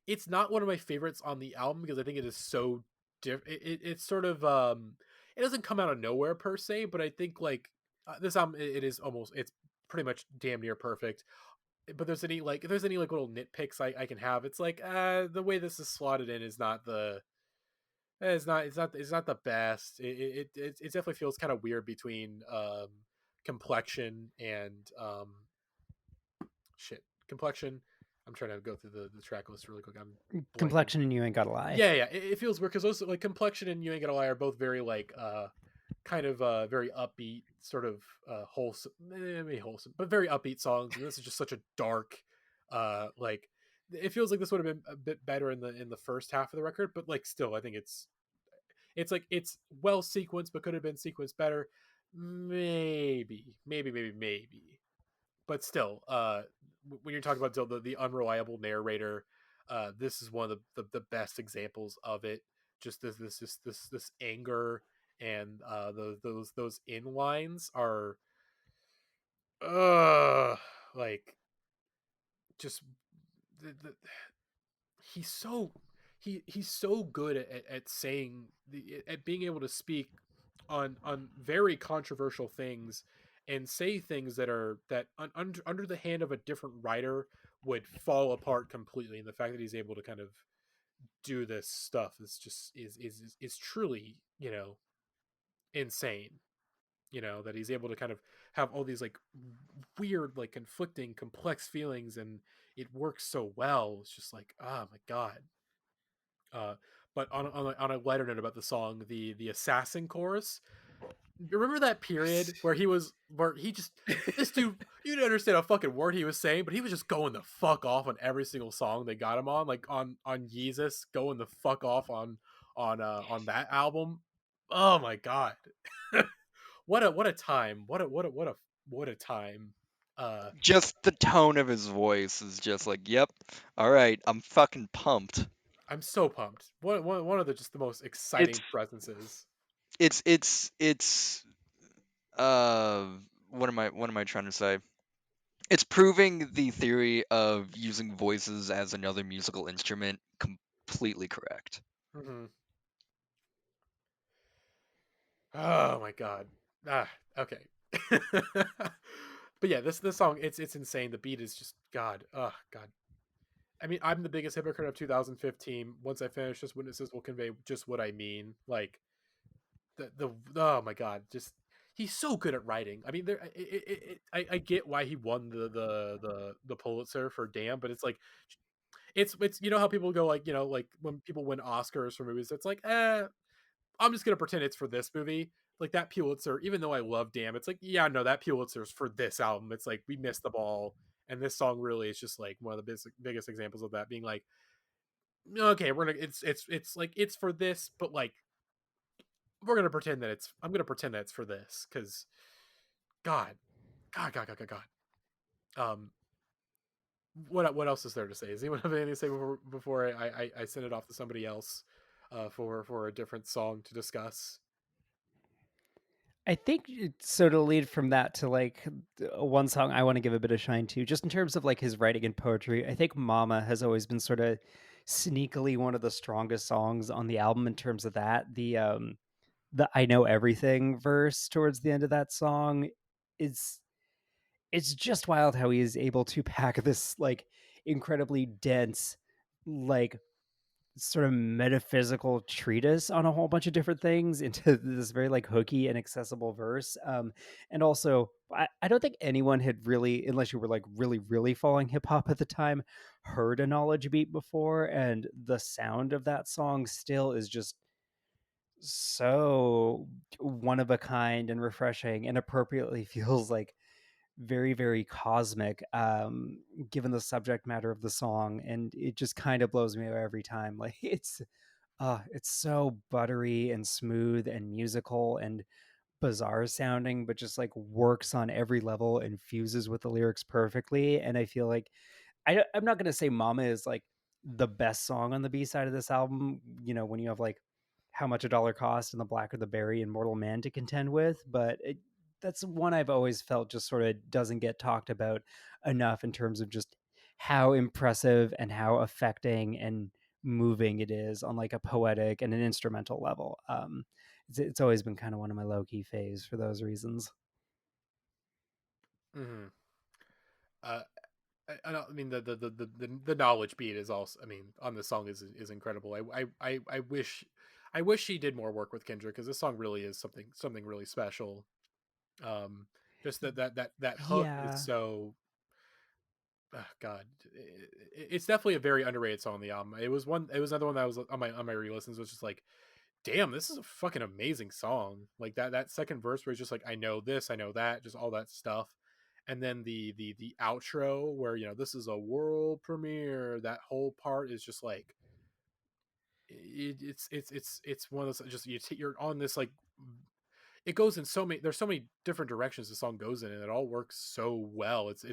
it's not one of my favorites on the album because I think it is so different. It's sort of it doesn't come out of nowhere per se, but I think like this album it is almost it's pretty much damn near perfect. But there's any like if there's any like little nitpicks I can have, it's like the way this is slotted in is not the it's not the best. It definitely feels kind of weird between complexion and shit complexion. I'm trying to go through the track list really quick. I'm blanking. Complexion and You Ain't Gotta Lie. Yeah, it feels weird because those like complexion and You Ain't Gotta Lie are both very like kind of very upbeat, sort of wholesome, maybe wholesome, but very upbeat songs. And this is just such a dark, like it feels like this would have been a bit better in the first half of the record, but like still, I think it's like it's well sequenced, but could have been sequenced better. Maybe, but still, when you're talking about the unreliable narrator, this is one of the best examples of it. Just this anger and those in lines are uh like just the he's so he's so good at saying at being able to speak on very controversial things and say things that are under the hand of a different writer would fall apart completely, and the fact that he's able to kind of do this stuff is just is truly insane. That he's able to kind of have all these like weird like conflicting complex feelings, and it works so well. It's just like, oh my god. uh but on a lighter note about the song, the assassin chorus, remember that period where he just this dude, you didn't understand a fucking word he was saying, but he was just going the fuck off on every single song they got him on, like on Yeezus, going the fuck off on that album. Oh my god. What a time. What a time. Uh Just the tone of his voice is just like, yep. All right, I'm fucking pumped. I'm so pumped. One of the just the most It's exciting presences. it's uh what am I trying to say? It's proving the theory of using voices as another musical instrument completely correct. Hmm. Oh my god. Okay. But yeah, this song it's insane. The beat is just god. Oh god. I mean, I'm the biggest hypocrite of 2015. Once I finish this, witnesses will convey just what I mean. Like the oh my god, just he's so good at writing. I mean, I get why he won the Pulitzer for Damn, but it's like it's how people go like like when people win Oscars for movies, it's like I'm just gonna pretend it's for this movie. Like that Pulitzer, even though I love Damn, it's like, yeah, no, that Pulitzer's for this album. It's like we missed the ball, and this song really is just like one of the biggest examples of that. Being like, okay, we're gonna, it's like it's for this, but like we're gonna pretend that I'm gonna pretend that it's for this because God, God, God, God, God, God. Um, what else is there to say? Does anyone have anything to say before I send it off to somebody else for a different song to discuss? I think so to lead from that to like one song I want to give a bit of shine to, just in terms of like his writing and poetry. I think Mama has always been sort of sneakily one of the strongest songs on the album in terms of that. The I know everything verse towards the end of that song is it's just wild how he is able to pack this like incredibly dense, like sort of metaphysical treatise on a whole bunch of different things into this very like hooky and accessible verse. And also, I don't think anyone had really, unless you were like really, really following hip hop at the time, heard a knowledge beat before. And the sound of that song still is just so one of a kind and refreshing and appropriately feels like very very cosmic, given the subject matter of the song, and it just kind of blows me away every time. Like it's so buttery and smooth and musical and bizarre sounding, but just like works on every level and fuses with the lyrics perfectly. And I feel like I'm not going to say Mama is like the best song on the B side of this album, when you have like How Much a Dollar Cost and The Black or the Berry and Mortal Man to contend with, but that's one I've always felt just sort of doesn't get talked about enough in terms of just how impressive and how affecting and moving it is on like a poetic and an instrumental level. It's always been kind of one of my low key faves for those reasons. Mm-hmm. Uh, I mean the knowledge beat is also, I mean, on this song is incredible. I wish he did more work with Kendrick, because this song really is something really special. Um, just that hook is Yeah. so, God, it's definitely a very underrated song on the album. It was another one that was on my re-listens, was just like, damn, this is a fucking amazing song. Like that second verse where he's just like, I know this, I know that, just all that stuff. And then the outro where, this is a world premiere. That whole part is just like, it's one of those, just you're on this like, it goes in so many, there's so many different directions the song goes in, and it all works so well. It's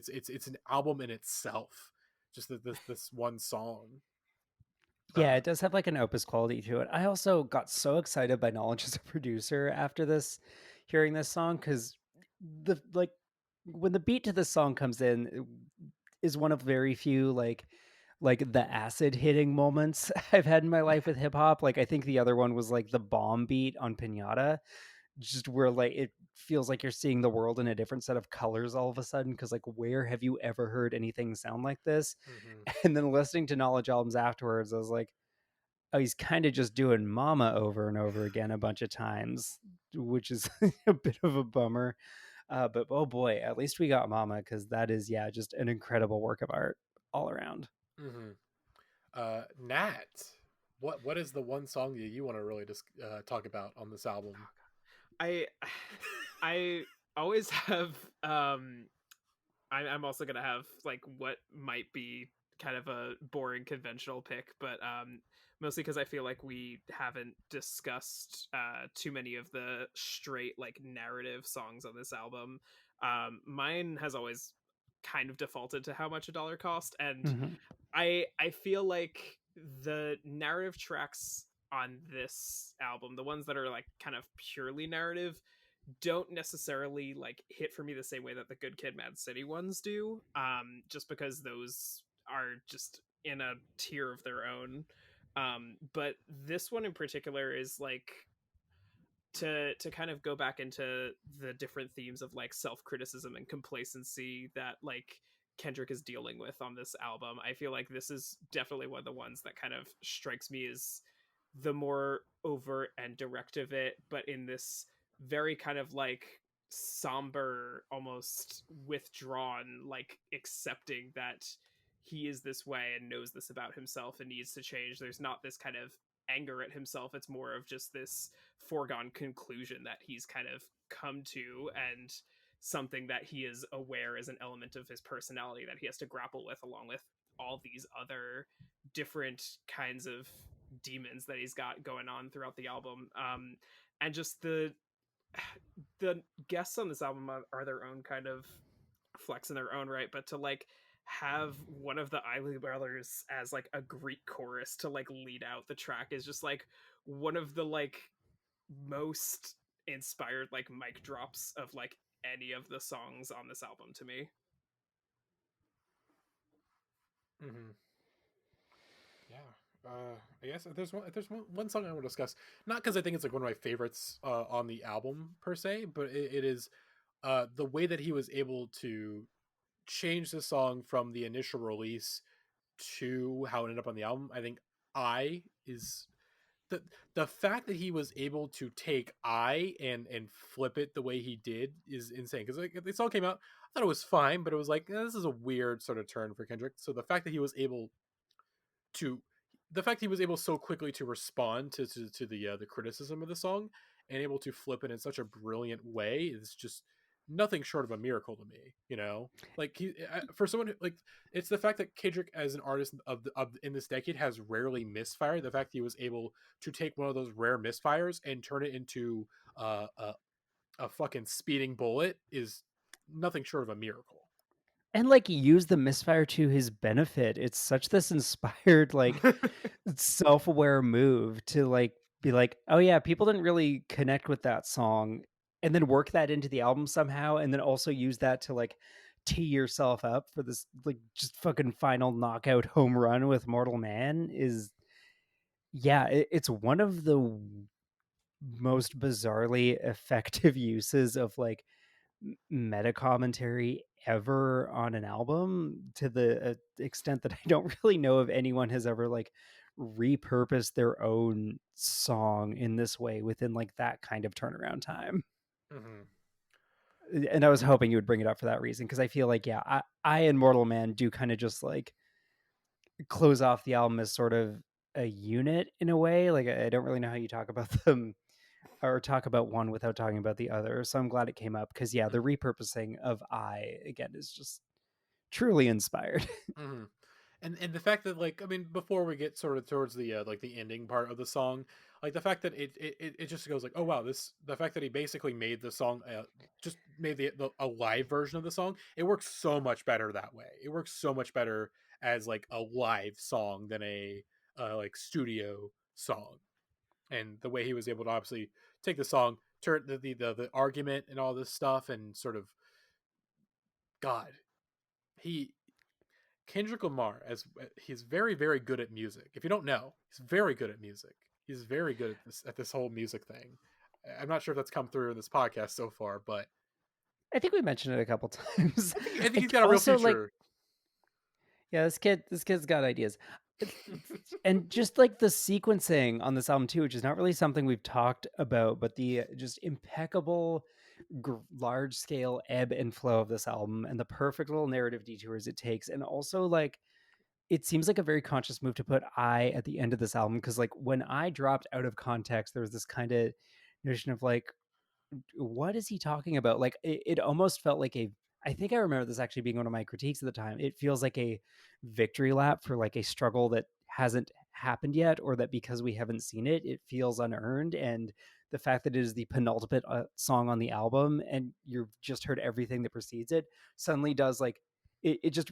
an album in itself, just this one song. Yeah, it does have like an opus quality to it. I also got so excited by Knowledge as a producer after this, hearing this song, because the like when the beat to this song comes in, is one of very few like the acid hitting moments I've had in my life with hip hop. Like I think the other one was like the bomb beat on Pinata, just where like it feels like you're seeing the world in a different set of colors all of a sudden, because like where have you ever heard anything sound like this? Mm-hmm. And then listening to Knowledge albums afterwards, I was like, oh, he's kind of just doing Mama over and over again a bunch of times, which is a bit of a bummer. But oh boy, at least we got Mama, because that is, yeah, just an incredible work of art all around. Mm-hmm. Nat, what is the one song that you want to really just talk about on this album? I I always have I'm also gonna have like what might be kind of a boring conventional pick, but mostly because I feel like we haven't discussed too many of the straight like narrative songs on this album. Mine has always kind of defaulted to How Much a Dollar Cost, and Mm-hmm. I feel like the narrative tracks on this album, the ones that are like kind of purely narrative, don't necessarily like hit for me the same way that the Good Kid Mad City ones do, just because those are just in a tier of their own. But this one in particular is like, to kind of go back into the different themes of like self-criticism and complacency that like Kendrick is dealing with on this album. I feel like this is definitely one of the ones that kind of strikes me as the more overt and direct of it, but in this very kind of like somber, almost withdrawn, like accepting that he is this way and knows this about himself and needs to change. There's not this kind of anger at himself. It's more of just this foregone conclusion that he's kind of come to, and something that he is aware is an element of his personality that he has to grapple with, along with all these other different kinds of demons that he's got going on throughout the album. And just the guests on this album are their own kind of flex in their own right, but to like have one of the Isley Brothers as like a Greek chorus to like lead out the track is just like one of the like most inspired like mic drops of like any of the songs on this album to me. Mm-hmm. Yeah. I guess if there's one song I want to discuss, not because I think it's like one of my favorites on the album per se, but it is the way that he was able to change the song from the initial release to how it ended up on the album. I think I is the the fact that he was able to take I and flip it the way he did is insane. Because like the song came out, I thought it was fine, but it was like this is a weird sort of turn for Kendrick. So the fact that he was able to the fact he was able so quickly to respond to the criticism of the song and able to flip it in such a brilliant way is just nothing short of a miracle to me. You know, like for someone who, like it's the fact that Kendrick as an artist of in this decade has rarely misfired. The fact that he was able to take one of those rare misfires and turn it into a fucking speeding bullet is nothing short of a miracle. And like use the misfire to his benefit. It's such this inspired, like self-aware move to like be like, oh yeah, people didn't really connect with that song, and then work that into the album somehow, and then also use that to like tee yourself up for this like just fucking final knockout home run with Mortal Man is, yeah, it's one of the most bizarrely effective uses of like meta commentary ever on an album, to the extent that I don't really know if anyone has ever like repurposed their own song in this way within like that kind of turnaround time. Mm-hmm. And I was hoping you would bring it up for that reason, because I feel like, yeah, I and Mortal Man do kind of just like close off the album as sort of a unit in a way. Like I don't really know how you talk about them or talk about one without talking about the other. So I'm glad it came up, because yeah, the repurposing of I again is just truly inspired. Mm-hmm. And the fact that like I mean before we get sort of towards the like the ending part of the song, like the fact that it just goes like, oh wow, this the fact that he basically made the song just made a live version of the song, it works so much better that way. It works so much better as like a live song than a like studio song. And the way he was able to obviously take the song, turn the argument and all this stuff, and sort of God, he Kendrick Lamar, as he's very good at music. If you don't know, he's very good at music. He's very good at this whole music thing. I'm not sure if that's come through in this podcast so far, but I think we mentioned it a couple times. I think I he's got a real also like, future. yeah, this kid's got ideas. And just like the sequencing on this album too, which is not really something we've talked about, but the just impeccable large scale ebb and flow of this album, and the perfect little narrative detours it takes, and also like it seems like a very conscious move to put I at the end of this album, because like when I dropped out of context, there was this kind of notion of like, what is he talking about? Like it almost felt like a, I think I remember this actually being one of my critiques at the time. It feels like a victory lap for like a struggle that hasn't happened yet, or that because we haven't seen it, it feels unearned. And the fact that it is the penultimate song on the album, and you've just heard everything that precedes it, suddenly does like, it just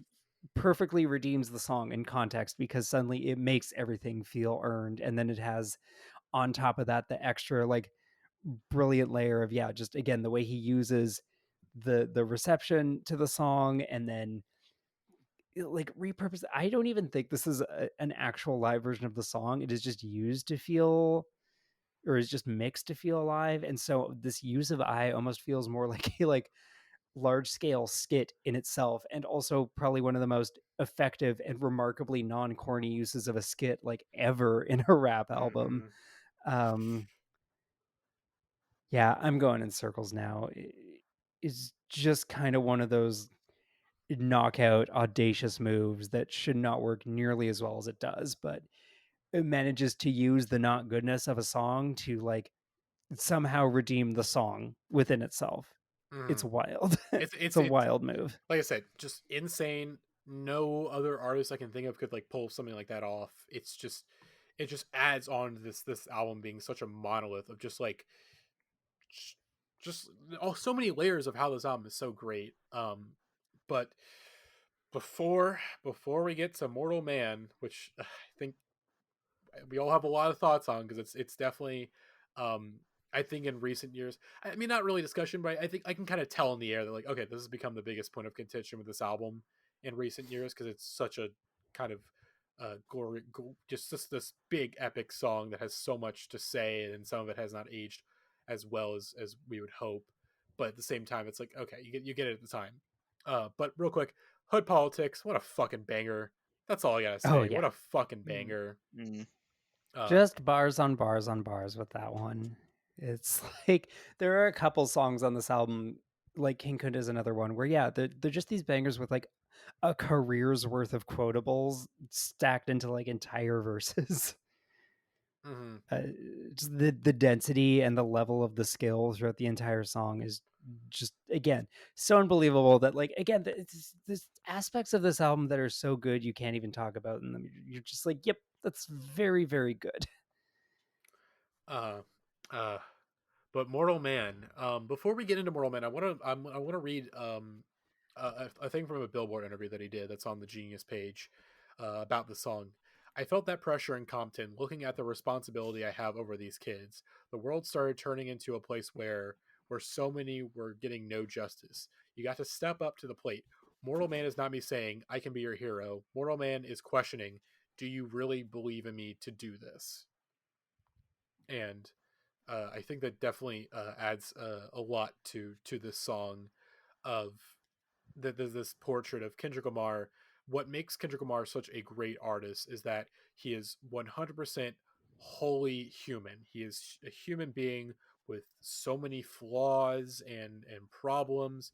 perfectly redeems the song in context, because suddenly it makes everything feel earned. And then it has on top of that the extra like brilliant layer of, yeah, just again the way he uses the reception to the song, and then like repurpose. I don't even think this is an actual live version of the song. It is just used to feel, or is just mixed to feel alive. And so this use of I almost feels more like a like large scale skit in itself, and also probably one of the most effective and remarkably non-corny uses of a skit like ever in a rap album. Mm-hmm. um Yeah, I'm going in circles now. It's just kind of one of those knockout, audacious moves that should not work nearly as well as it does, but it manages to use the not goodness of a song to like somehow redeem the song within itself. Mm-hmm. It's wild. It's a It's wild move. like I said, just insane. No other artist I can think of could like pull something like that off. It's just it just adds on to this album being such a monolith of just like just oh so many layers of how this album is so great. But before we get to Mortal Man, which I think we all have a lot of thoughts on because it's definitely um I think in recent years, I mean not really discussion, but I think I can kind of tell in the air that like okay, this has become the biggest point of contention with this album in recent years because it's such a kind of glory, just this big epic song that has so much to say, and some of it has not aged as well as we would hope, but at the same time it's like okay, you get it at the time. But real quick, Hood Politics, what a fucking banger. That's all I gotta Oh say. yeah, What a fucking Mm. banger. Mm. Uh, just bars on bars on bars with that one. It's like there are a couple songs on this album, like King Kund is another one, where yeah, they're just these bangers with like a career's worth of quotables stacked into like entire verses. mhm. uh, just the density and the level of the skill throughout the entire song is just again so unbelievable that like again there's aspects of this album that are so good you can't even talk about in them. You're just like yep, that's very very good. Uh, uh, but Mortal Man. Before we get into Mortal Man, I want to read a thing from a Billboard interview that he did that's on the Genius page about the song. I felt that pressure in Compton, looking at the responsibility I have over these kids. The world started turning into a place where so many were getting no justice. You got to step up to the plate. Mortal Man is not me saying I can be your hero. Mortal Man is questioning, do you really believe in me to do this? And I think that definitely adds a lot to this song of this portrait of Kendrick Lamar. What makes Kendrick Lamar such a great artist is that he is 100% wholly human. He is a human being with so many flaws and problems,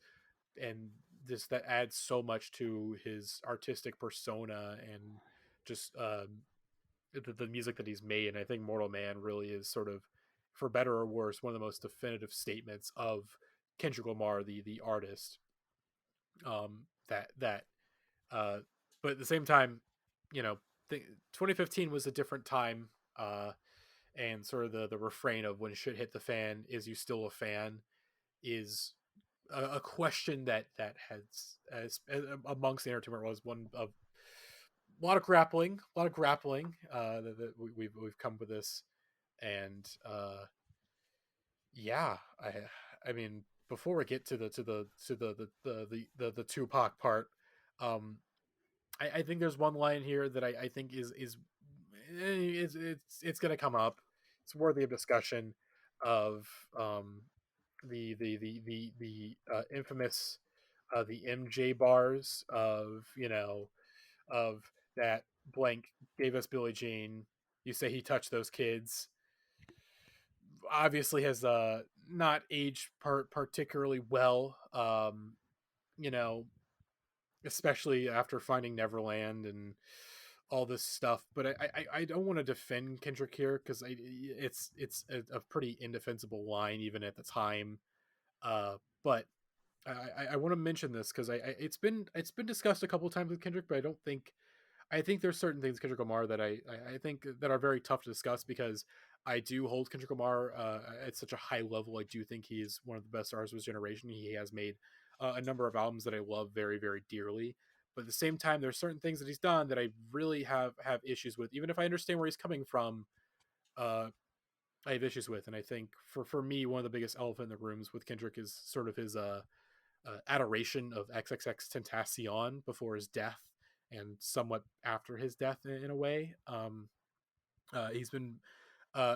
and this that adds so much to his artistic persona and just the music that he's made. And I think Mortal Man really is sort of, for better or worse, one of the most definitive statements of Kendrick Lamar, the artist. That uh, but at the same time, you know, 2015 was a different time, and sort of the refrain of when shit hit the fan, is you still a fan, is a question that has amongst the entertainment was one of a lot of grappling that we've come with this, and yeah, I mean, before we get to the Tupac part, um, I think there's one line here that I think is it's gonna come up. It's worthy of discussion of the infamous the MJ bars of of that blank gave us Billie Jean. You say he touched those kids. Obviously has not aged particularly well. You know, especially after finding Neverland and all this stuff. But I don't want to defend Kendrick here because it's a pretty indefensible line even at the time. But I want to mention this because it's been discussed a couple of times with Kendrick, but I think there's certain things Kendrick Lamar that I think that are very tough to discuss because I do hold Kendrick Lamar at such a high level. I do think he's one of the best artists of his generation. He has made a number of albums that I love very, very dearly. But at the same time, there's certain things that he's done that I really have issues with. Even if I understand where he's coming from, uh, I have issues with. And I think for me, one of the biggest elephant in the rooms with Kendrick is sort of his adoration of XXX Tentacion before his death and somewhat after his death in a way. He's been uh,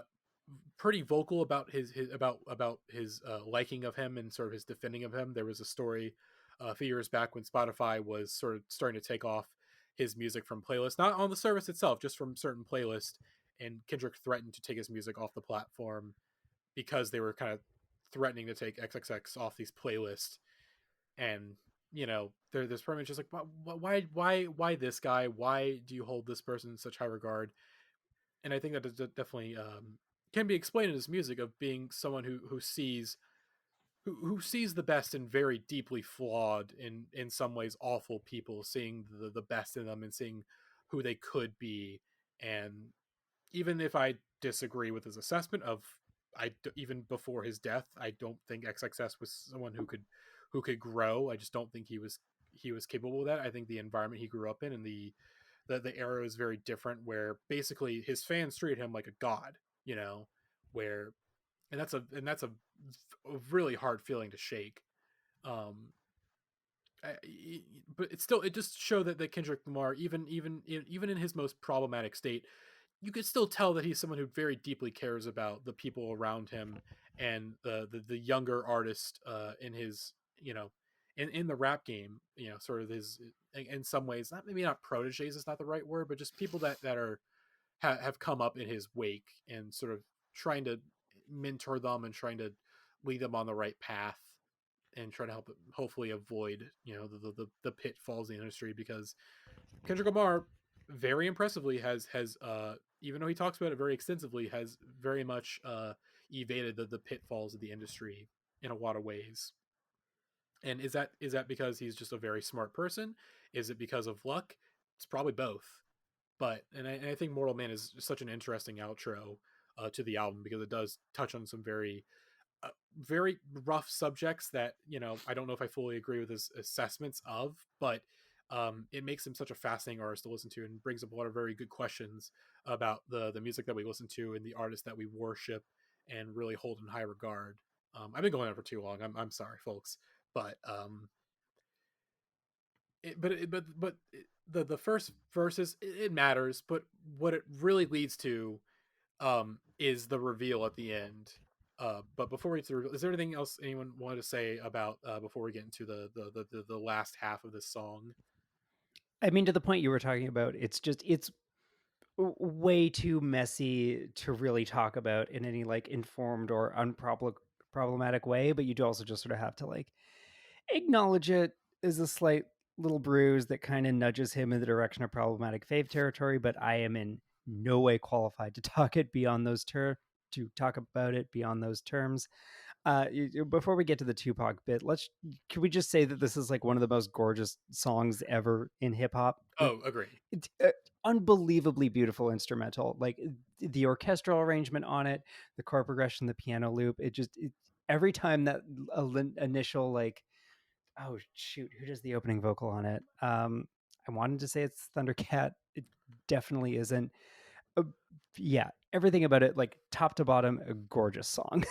pretty vocal about his liking of him and sort of his defending of him. There was a story a few years back when Spotify was sort of starting to take off his music from playlists, not on the service itself, just from certain playlists. And Kendrick threatened to take his music off the platform because they were kind of threatening to take XXX off these playlists. And there's pretty much just like why this guy? Why do you hold this person in such high regard? And I think that definitely can be explained in his music of being someone who sees the best in very deeply flawed, in some ways awful people, seeing the best in them and seeing who they could be. And even if I disagree with his assessment of, even before his death, I don't think XXS was someone who could grow. I just don't think he was capable of that. I think the environment he grew up in and the era is very different, where basically his fans treat him like a god, you know, where and that's a really hard feeling to shake. Um, but it just showed that Kendrick Lamar, even in his most problematic state, you could still tell that he's someone who very deeply cares about the people around him and the younger artist in his, you know, in the rap game, you know, sort of his, in some ways, not maybe not proteges is not the right word, but just people that are have come up in his wake and sort of trying to mentor them and trying to lead them on the right path and try to help hopefully avoid, you know, the pitfalls in the industry, because Kendrick Lamar very impressively has even though he talks about it very extensively, has very much evaded the pitfalls of the industry in a lot of ways. And is that because he's just a very smart person? Is it because of luck? It's probably both. But and I think Mortal Man is such an interesting outro to the album, because it does touch on some very rough subjects that, you know, I don't know if I fully agree with his assessments of, but it makes him such a fascinating artist to listen to, and brings up a lot of very good questions about the music that we listen to and the artists that we worship and really hold in high regard. I've been going on for too long. I'm sorry, folks, but the first verses, it matters, but what it really leads to is the reveal at the end. But before we get to the reveal, is there anything else anyone wanted to say about before we get into the last half of this song? I mean, to the point you were talking about, it's way too messy to really talk about in any like informed or unproblematic way, but you do also just sort of have to like acknowledge it as a slight little bruise that kind of nudges him in the direction of problematic fave territory. But I am in no way qualified to talk about it beyond those terms. Before we get to the Tupac bit, can we just say that this is like one of the most gorgeous songs ever in hip hop? Oh, agree. It's unbelievably beautiful instrumental, like the orchestral arrangement on it, the chord progression, the piano loop. Every time that initial like, oh shoot, who does the opening vocal on it? I wanted to say it's Thundercat. It definitely isn't. Uh, yeah, everything about it, like top to bottom, a gorgeous song.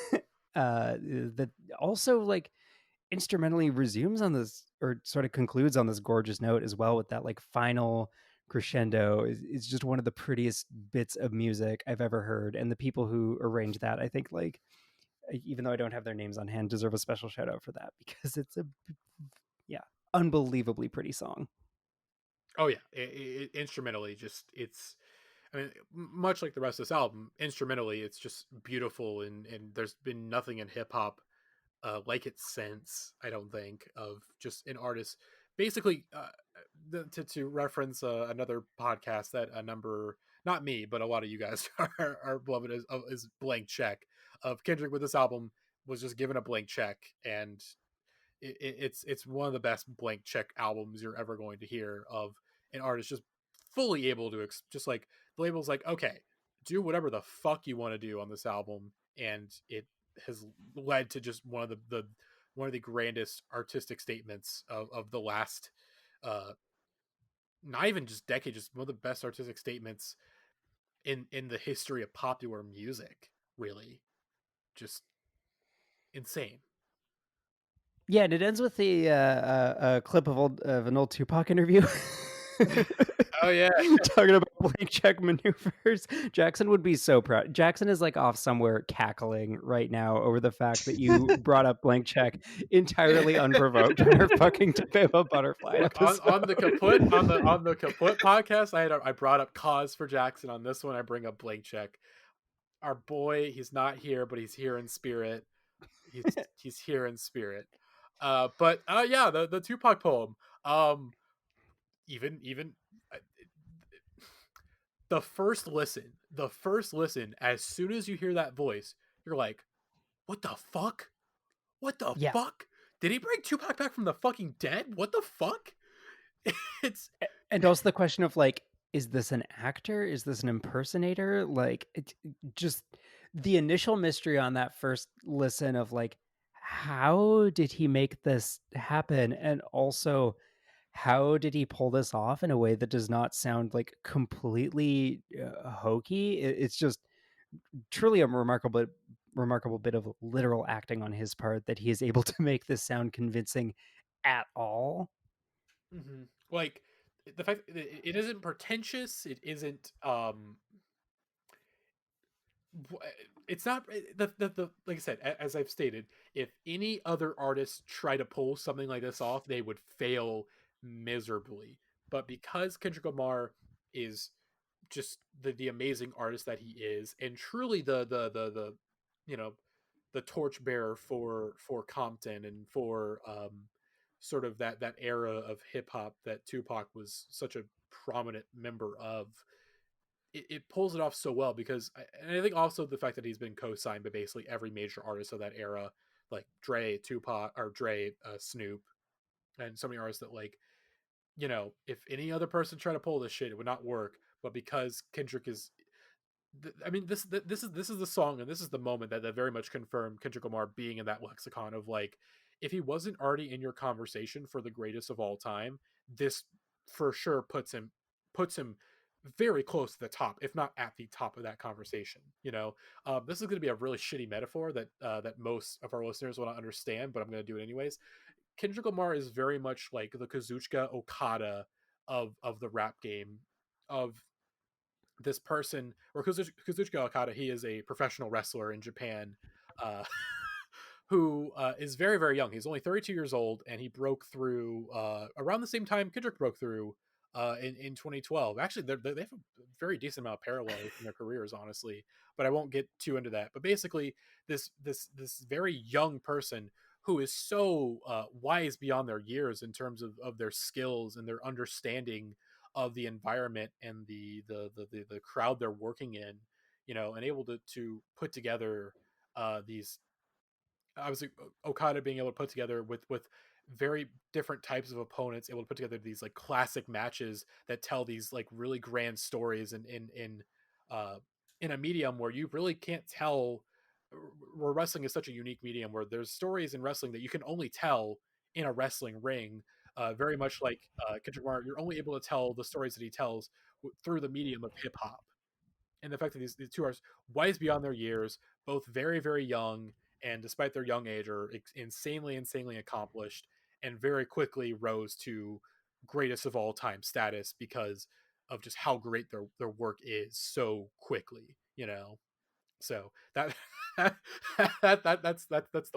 That also like instrumentally resumes on this, or sort of concludes on this gorgeous note as well, with that like final crescendo. Is just one of the prettiest bits of music I've ever heard, and the people who arranged that, I think, like, even though I don't have their names on hand, deserve a special shout out for that, because it's a unbelievably pretty song. Oh yeah, instrumentally, just it's. I mean, much like the rest of this album, instrumentally, it's just beautiful, and there's been nothing in hip hop like it since. I don't think, of just an artist. Basically, to reference another podcast that a number, not me, but a lot of you guys are beloved is Blank Check, of Kendrick with this album was just given a blank check, and it's one of the best blank check albums you're ever going to hear, of an artist just fully able to just like, the label's like, okay, do whatever the fuck you want to do on this album, and it has led to just one of the grandest artistic statements of the last not even just decade, just one of the best artistic statements in the history of popular music, really. Just insane. Yeah, and it ends with a clip of an old Tupac interview. Oh yeah. Talking about blank check maneuvers. Jackson would be so proud. Jackson is like off somewhere cackling right now over the fact that you brought up blank check entirely unprovoked on our fucking Pimp A Butterfly Look, episode. on the kaput podcast, I brought up cause for Jackson. On this one, I bring up blank check. Our boy, he's not here, but he's here in spirit. He's here in spirit. But yeah, the Tupac poem. Even the first listen, as soon as you hear that voice, you're like, what the fuck? What the Yeah. fuck? Did he bring Tupac back from the fucking dead? What the fuck? It's And also the question of like, is this an actor? Is this an impersonator? Like, just the initial mystery on that first listen of like, how did he make this happen? And also, how did he pull this off in a way that does not sound like completely hokey? It's just truly a remarkable bit of literal acting on his part that he is able to make this sound convincing at all. Mm-hmm. Like the fact that it isn't pretentious, it isn't it's not the like I said, as I've stated, if any other artists try to pull something like this off, they would fail miserably. But because Kendrick Lamar is just the amazing artist that he is, and truly the you know the torchbearer for Compton and for sort of that era of hip hop that Tupac was such a prominent member of, it pulls it off so well because and I think also the fact that he's been co-signed by basically every major artist of that era, like Dre, Tupac, or Dre, Snoop, and so many artists that, like, if any other person tried to pull this shit, it would not work. But because Kendrick is, I mean, this is the song and this is the moment that very much confirmed Kendrick Lamar being in that lexicon of, like, if he wasn't already in your conversation for the greatest of all time, this for sure puts him very close to the top, if not at the top of that conversation. This is going to be a really shitty metaphor that most of our listeners will not understand, but I'm going to do it anyways. Kendrick Lamar is very much like the Kazuchika Okada of the rap game, of this person, or Kazuchika Okada. He is a professional wrestler in Japan, uh, who is very, very young. He's only 32 years old, and he broke through around the same time Kendrick broke through in 2012. Actually, they have a very decent amount of parallels in their careers, honestly. But I won't get too into that. But basically, this very young person who is so wise beyond their years in terms of their skills and their understanding of the environment and the crowd they're working in, and able to put together these, obviously, Okada being able to put together with very different types of opponents, able to put together these like classic matches that tell these like really grand stories uh in a medium where you really can't tell, where wrestling is such a unique medium where there's stories in wrestling that you can only tell in a wrestling ring. Very much like Kendrick Lamar, you're only able to tell the stories that he tells through the medium of hip hop. And the fact that these two are wise beyond their years, both very, very young, and despite their young age, are insanely, insanely accomplished, and very quickly rose to greatest of all time status because of just how great their work is so quickly. So that's the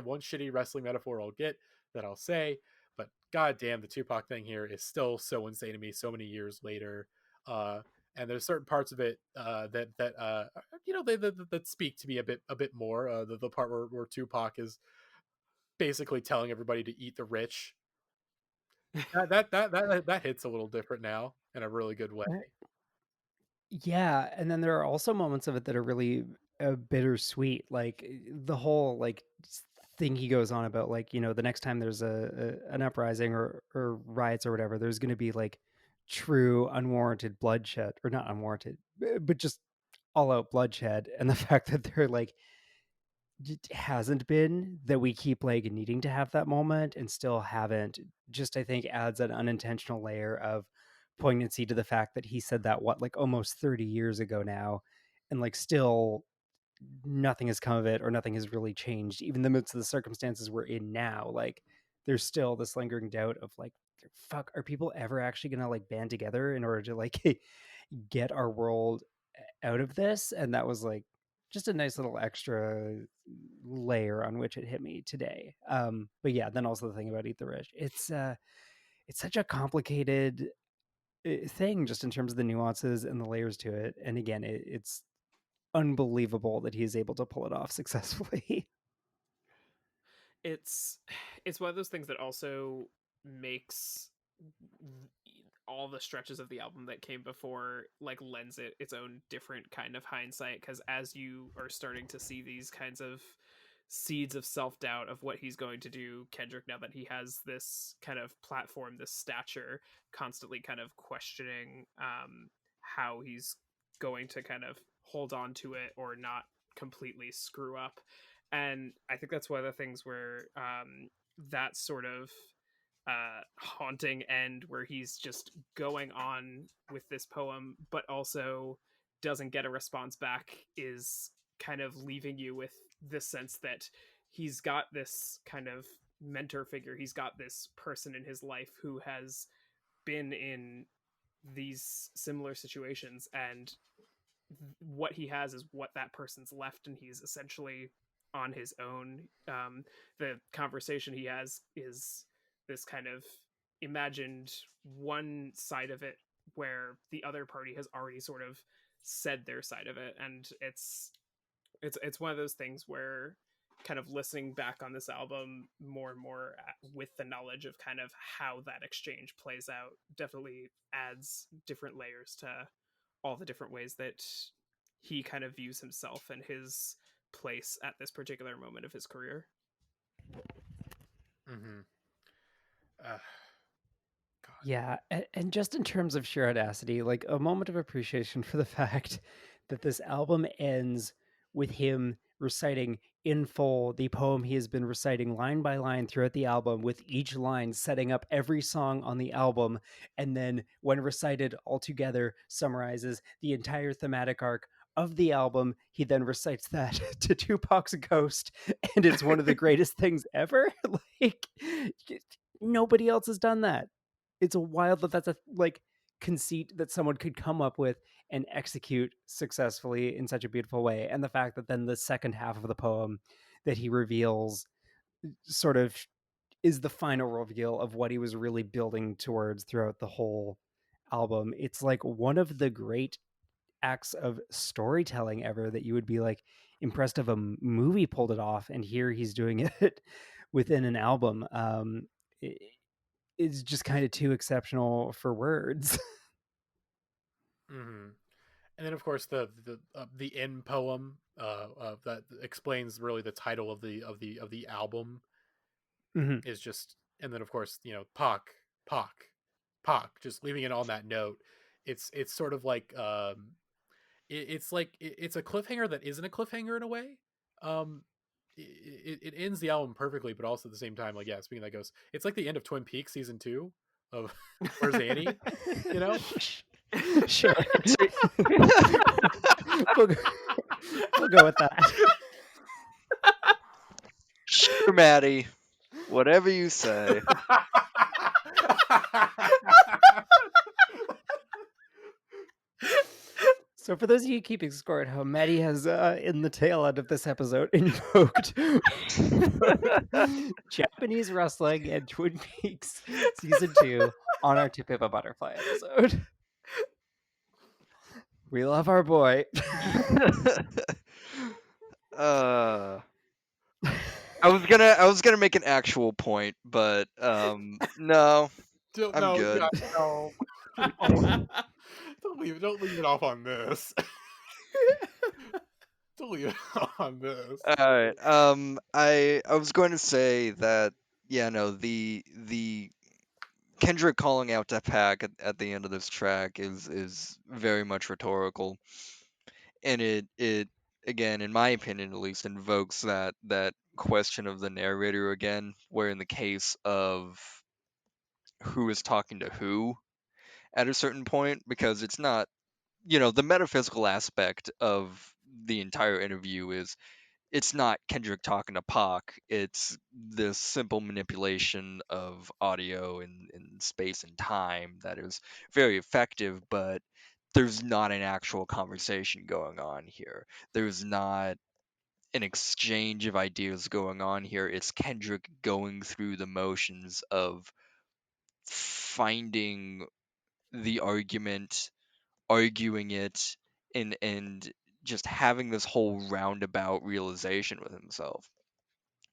one shitty wrestling metaphor I'll get, that I'll say. But goddamn, the Tupac thing here is still so insane to me so many years later. Uh, and there's certain parts of it that speak to me a bit more. The part where Tupac is basically telling everybody to eat the rich. That hits a little different now in a really good way. Yeah, and then there are also moments of it that are really bittersweet, like the whole like thing he goes on about, like, the next time there's an uprising or riots or whatever, there's going to be like true unwarranted bloodshed, or not unwarranted, but just all out bloodshed. And the fact that they're like, it hasn't been, that we keep like needing to have that moment and still haven't, just I think adds an unintentional layer of poignancy to the fact that he said that, what, like almost 30 years ago now, and like still nothing has come of it, or nothing has really changed even in the midst of the circumstances we're in now. Like there's still this lingering doubt of like, fuck, are people ever actually gonna like band together in order to like get our world out of this? And that was like just a nice little extra layer on which it hit me today. But yeah, then also the thing about Eat the Rich, it's such a complicated thing just in terms of the nuances and the layers to it. And again, it's unbelievable that he's able to pull it off successfully. it's it's one of those things that also makes all the stretches of the album that came before like lends it its own different kind of hindsight, because as you are starting to see these kinds of seeds of self-doubt of what he's going to do, Kendrick, now that he has this kind of platform, this stature, constantly kind of questioning how he's going to kind of hold on to it or not completely screw up. And I think that's one of the things where that sort of haunting end where he's just going on with this poem, but also doesn't get a response back, is kind of leaving you with this sense that he's got this kind of mentor figure. He's got this person in his life who has been in these similar situations, and what he has is what that person's left, and he's essentially on his own. The conversation he has is this kind of imagined one side of it where the other party has already sort of said their side of it, and it's one of those things where kind of listening back on this album more and more with the knowledge of kind of how that exchange plays out definitely adds different layers to all the different ways that he kind of views himself and his place at this particular moment of his career. Mm-hmm. God. Yeah, and just in terms of sheer audacity, like a moment of appreciation for the fact that this album ends with him reciting in full the poem he has been reciting line by line throughout the album, with each line setting up every song on the album, and then when recited all together summarizes the entire thematic arc of the album. He then recites that to Tupac's Ghost, and it's one of the greatest things ever. Like, nobody else has done that. It's wild that that's a like conceit that someone could come up with and execute successfully in such a beautiful way. And the fact that then the second half of the poem that he reveals sort of is the final reveal of what he was really building towards throughout the whole album. It's like one of the great acts of storytelling ever that you would be like impressed if a movie pulled it off, and here he's doing it within an album. It's just kind of too exceptional for words. Mm-hmm. And then, of course, the end poem that explains really the title of the album Mm-hmm. is just, and then of course, Pac, Pac, Pac, just leaving it on that note. It's sort of like it's like it's a cliffhanger that isn't a cliffhanger in a way. Um, it ends the album perfectly, but also at the same time, like, yeah, speaking of that ghost, it's like the end of Twin Peaks season 2 of Where's Annie, you know? Sure. we'll, go, we'll go with that. Sure, Matty. Whatever you say. So for those of you keeping score at home, Matty has, in the tail end of this episode, invoked Japanese wrestling and Twin Peaks season 2 on our Pimp A Butterfly episode. We love our boy. I was gonna make an actual point, but no, I'm good. God, no. Don't leave it off on this. Don't leave it on this. All right. I was going to say that, yeah, no, the Kendrick calling out to Pac at the end of this track is very much rhetorical, and it again, in my opinion at least, invokes that question of the narrator again, where in the case of who is talking to who at a certain point, because it's not, the metaphysical aspect of the entire interview is, it's not Kendrick talking to Pac. It's this simple manipulation of audio in space and time that is very effective, but there's not an actual conversation going on here. There's not an exchange of ideas going on here. It's Kendrick going through the motions of finding the argument, arguing it, and just having this whole roundabout realization with himself.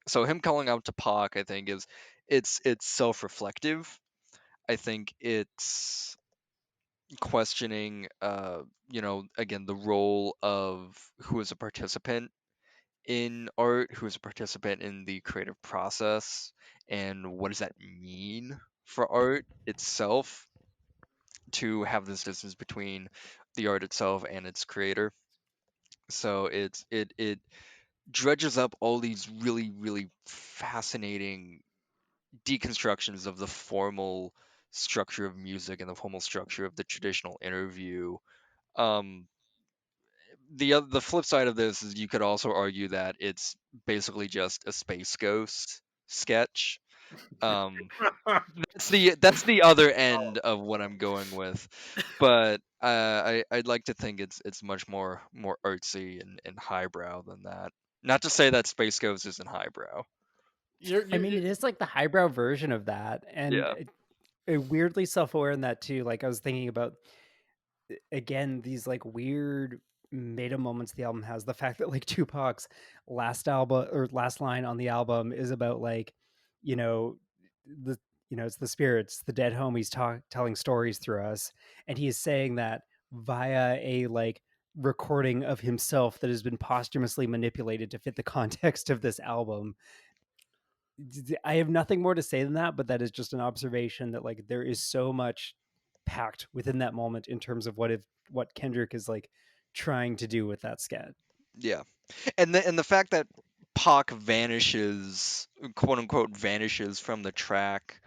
So him calling out to Pac, I think, it's self-reflective. I think it's questioning, again, the role of who is a participant in art, who is a participant in the creative process, and what does that mean for art itself, to have this distance between the art itself and its creator. So it dredges up all these really, really fascinating deconstructions of the formal structure of music and the formal structure of the traditional interview. Um, the flip side of this is you could also argue that it's basically just a Space Ghost sketch. Um, that's the other end of what I'm going with, but I'd like to think it's much more artsy and highbrow than that. Not to say that Space Ghost isn't highbrow. I mean, it is like the highbrow version of that, and Yeah. weirdly self-aware in that too. Like I was thinking about again these like weird meta moments the album has. The fact that like Tupac's last album or last line on the album is about like, you know, the it's the spirits, the dead homies telling stories through us, and he is saying that via a like recording of himself that has been posthumously manipulated to fit the context of this album. I have nothing more to say than that, but that is just an observation that like there is so much packed within that moment in terms of what Kendrick is like trying to do with that scat. Yeah. And the fact that Pac vanishes, quote unquote, vanishes from the track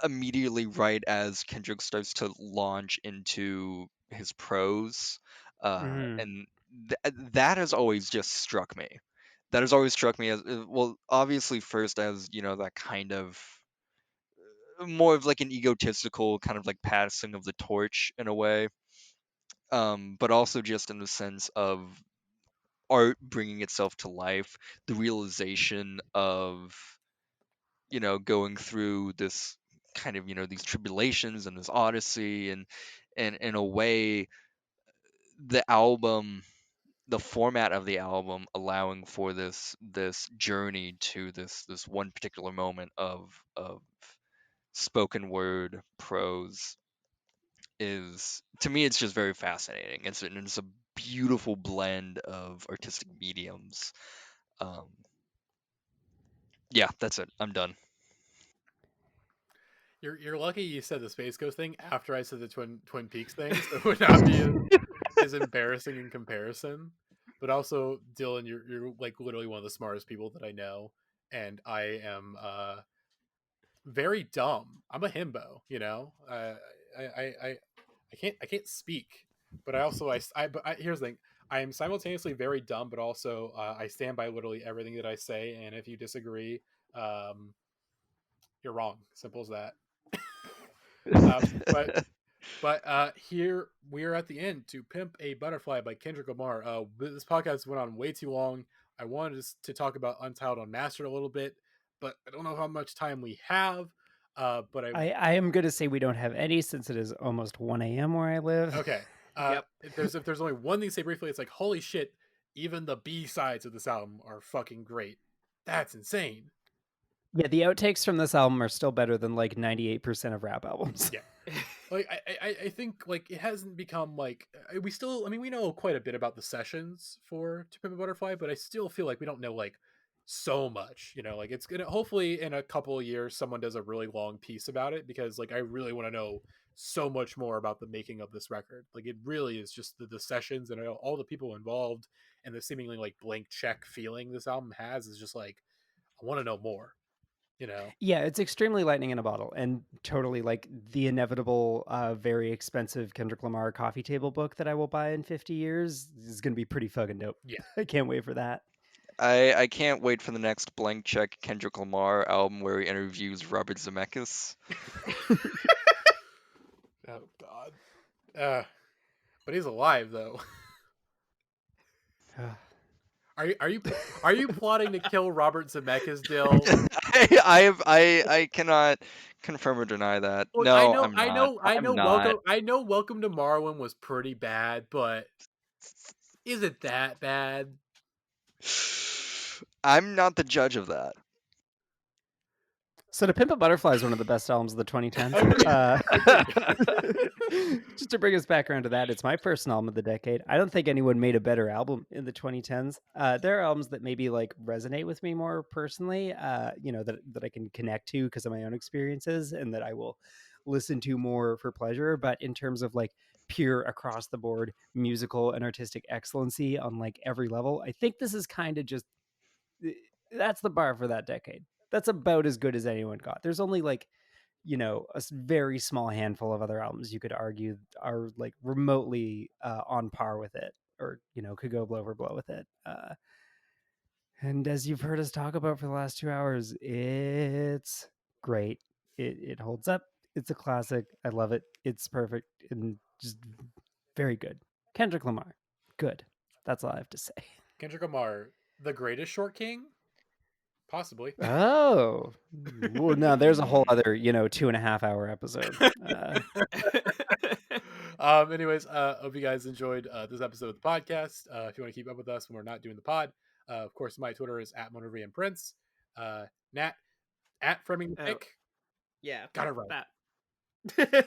immediately right as Kendrick starts to launch into his prose, Mm-hmm. and that has always just struck me. That has always struck me as well. Obviously, first as that kind of more of like an egotistical kind of like passing of the torch in a way, but also just in the sense of art bringing itself to life, the realization of going through this kind of these tribulations and this odyssey, and in a way the album, the format of the album allowing for this journey to this one particular moment of spoken word prose is, to me, it's just very fascinating. It's a beautiful blend of artistic mediums. um yeah, that's it, I'm done. You're lucky you said the Space Ghost thing after I said the Twin Peaks thing, so it would not be as embarrassing in comparison. But also, Dylan, you're like literally one of the smartest people that I know, and I am very dumb. I'm a himbo, you know. I can't speak, but I also but here's the thing. I am simultaneously very dumb, but also I stand by literally everything that I say. And if you disagree, um, you're wrong. Simple as that. But here we are at the end to Pimp a Butterfly by Kendrick Lamar. This podcast went on way too long. I wanted to talk about Untitled Unmastered a little bit, but I don't know how much time we have. But I am going to say we don't have any since it is almost 1 a.m. where I live. okay. Yep. If there's only one thing to say briefly, it's like holy shit, even the B sides of this album are fucking great. That's insane. Yeah, the outtakes from this album are still better than like 98% of rap albums. Yeah. Like I think like it hasn't become like we still, I mean, we know quite a bit about the sessions for To Pimp a Butterfly, but I still feel like we don't know like so much, like it's gonna, hopefully in a couple of years someone does a really long piece about it, because like I really want to know so much more about the making of this record. Like it really is just the sessions and all the people involved, and the seemingly like blank check feeling this album has is just like I want to know more, you know. Yeah, it's extremely lightning in a bottle, and totally like the inevitable, very expensive Kendrick Lamar coffee table book that I will buy in 50 years is going to be pretty fucking dope. Yeah. I can't wait for that. I can't wait for the next blank check Kendrick Lamar album where he interviews Robert Zemeckis. Oh god. But he's alive though. Are you plotting to kill Robert Zemeckis, Dill? I cannot confirm or deny that. Look, No, I'm not. I'm not. I know Welcome to Marwin was pretty bad, but is it that bad? I'm not the judge of that. So, To Pimp a Butterfly is one of the best albums of the 2010s. Just to bring us back around to that, it's my first album of the decade. I don't think anyone made a better album in the 2010s. There are albums that maybe like resonate with me more personally, that I can connect to because of my own experiences and that I will listen to more for pleasure. But in terms of like pure across the board musical and artistic excellency on like every level, I think this is kind of just that's the bar for that decade. that's about as good as anyone got. There's only like, you know, a very small handful of other albums you could argue are like remotely on par with it, or, you know, could go blow for blow with it. And as you've heard us talk about for the last 2 hours, it's great. It holds up. It's a classic. I love it. It's perfect and just very good. Kendrick Lamar, good. That's all I have to say. Kendrick Lamar, the greatest short king, possibly. Oh, well, no, there's a whole other, you know, 2.5 hour episode. Anyways, hope you guys enjoyed this episode of the podcast. If you want to keep up with us when we're not doing the pod, of course, my Twitter is at @MotorVMPrince. Nat at Framing the Oh, Pick. yeah, Got it right. that.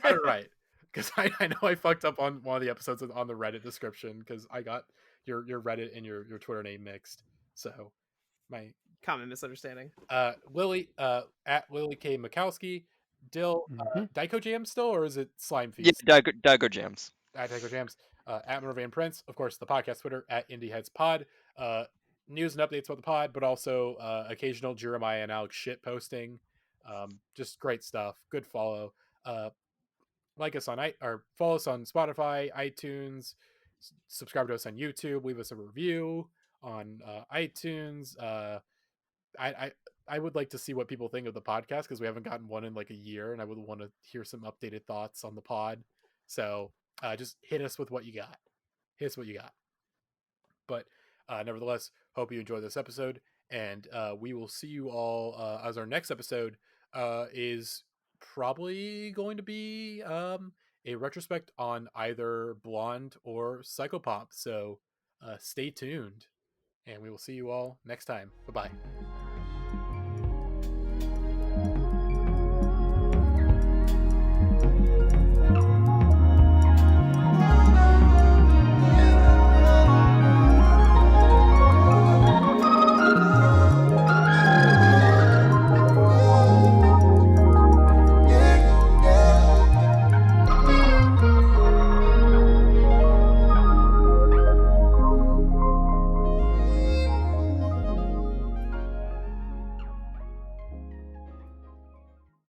Got it right. Because I know I fucked up on one of the episodes on the Reddit description because I got your Reddit and your Twitter name mixed. So my Common misunderstanding. Lily at Lily K Mikowski. Dill Dyko Jam still, or is it Slime Yeah, Feast? Dago Jams. At Dyko Jams. At Van Prince, of course, the podcast Twitter at Indieheads Pod. News and updates about the pod, but also occasional Jeremiah and Alex shit posting. Just great stuff. Good follow. Like us on or follow us on Spotify, iTunes. Subscribe to us on YouTube. Leave us a review on iTunes. I would like to see what people think of the podcast because we haven't gotten one in like a year, and I would want to hear some updated thoughts on the pod. So just hit us with what you got. Hit us what you got. But nevertheless, hope you enjoyed this episode, and we will see you all as our next episode is probably going to be a retrospect on either Blonde or Psychopomp. So stay tuned, and we will see you all next time. Bye bye.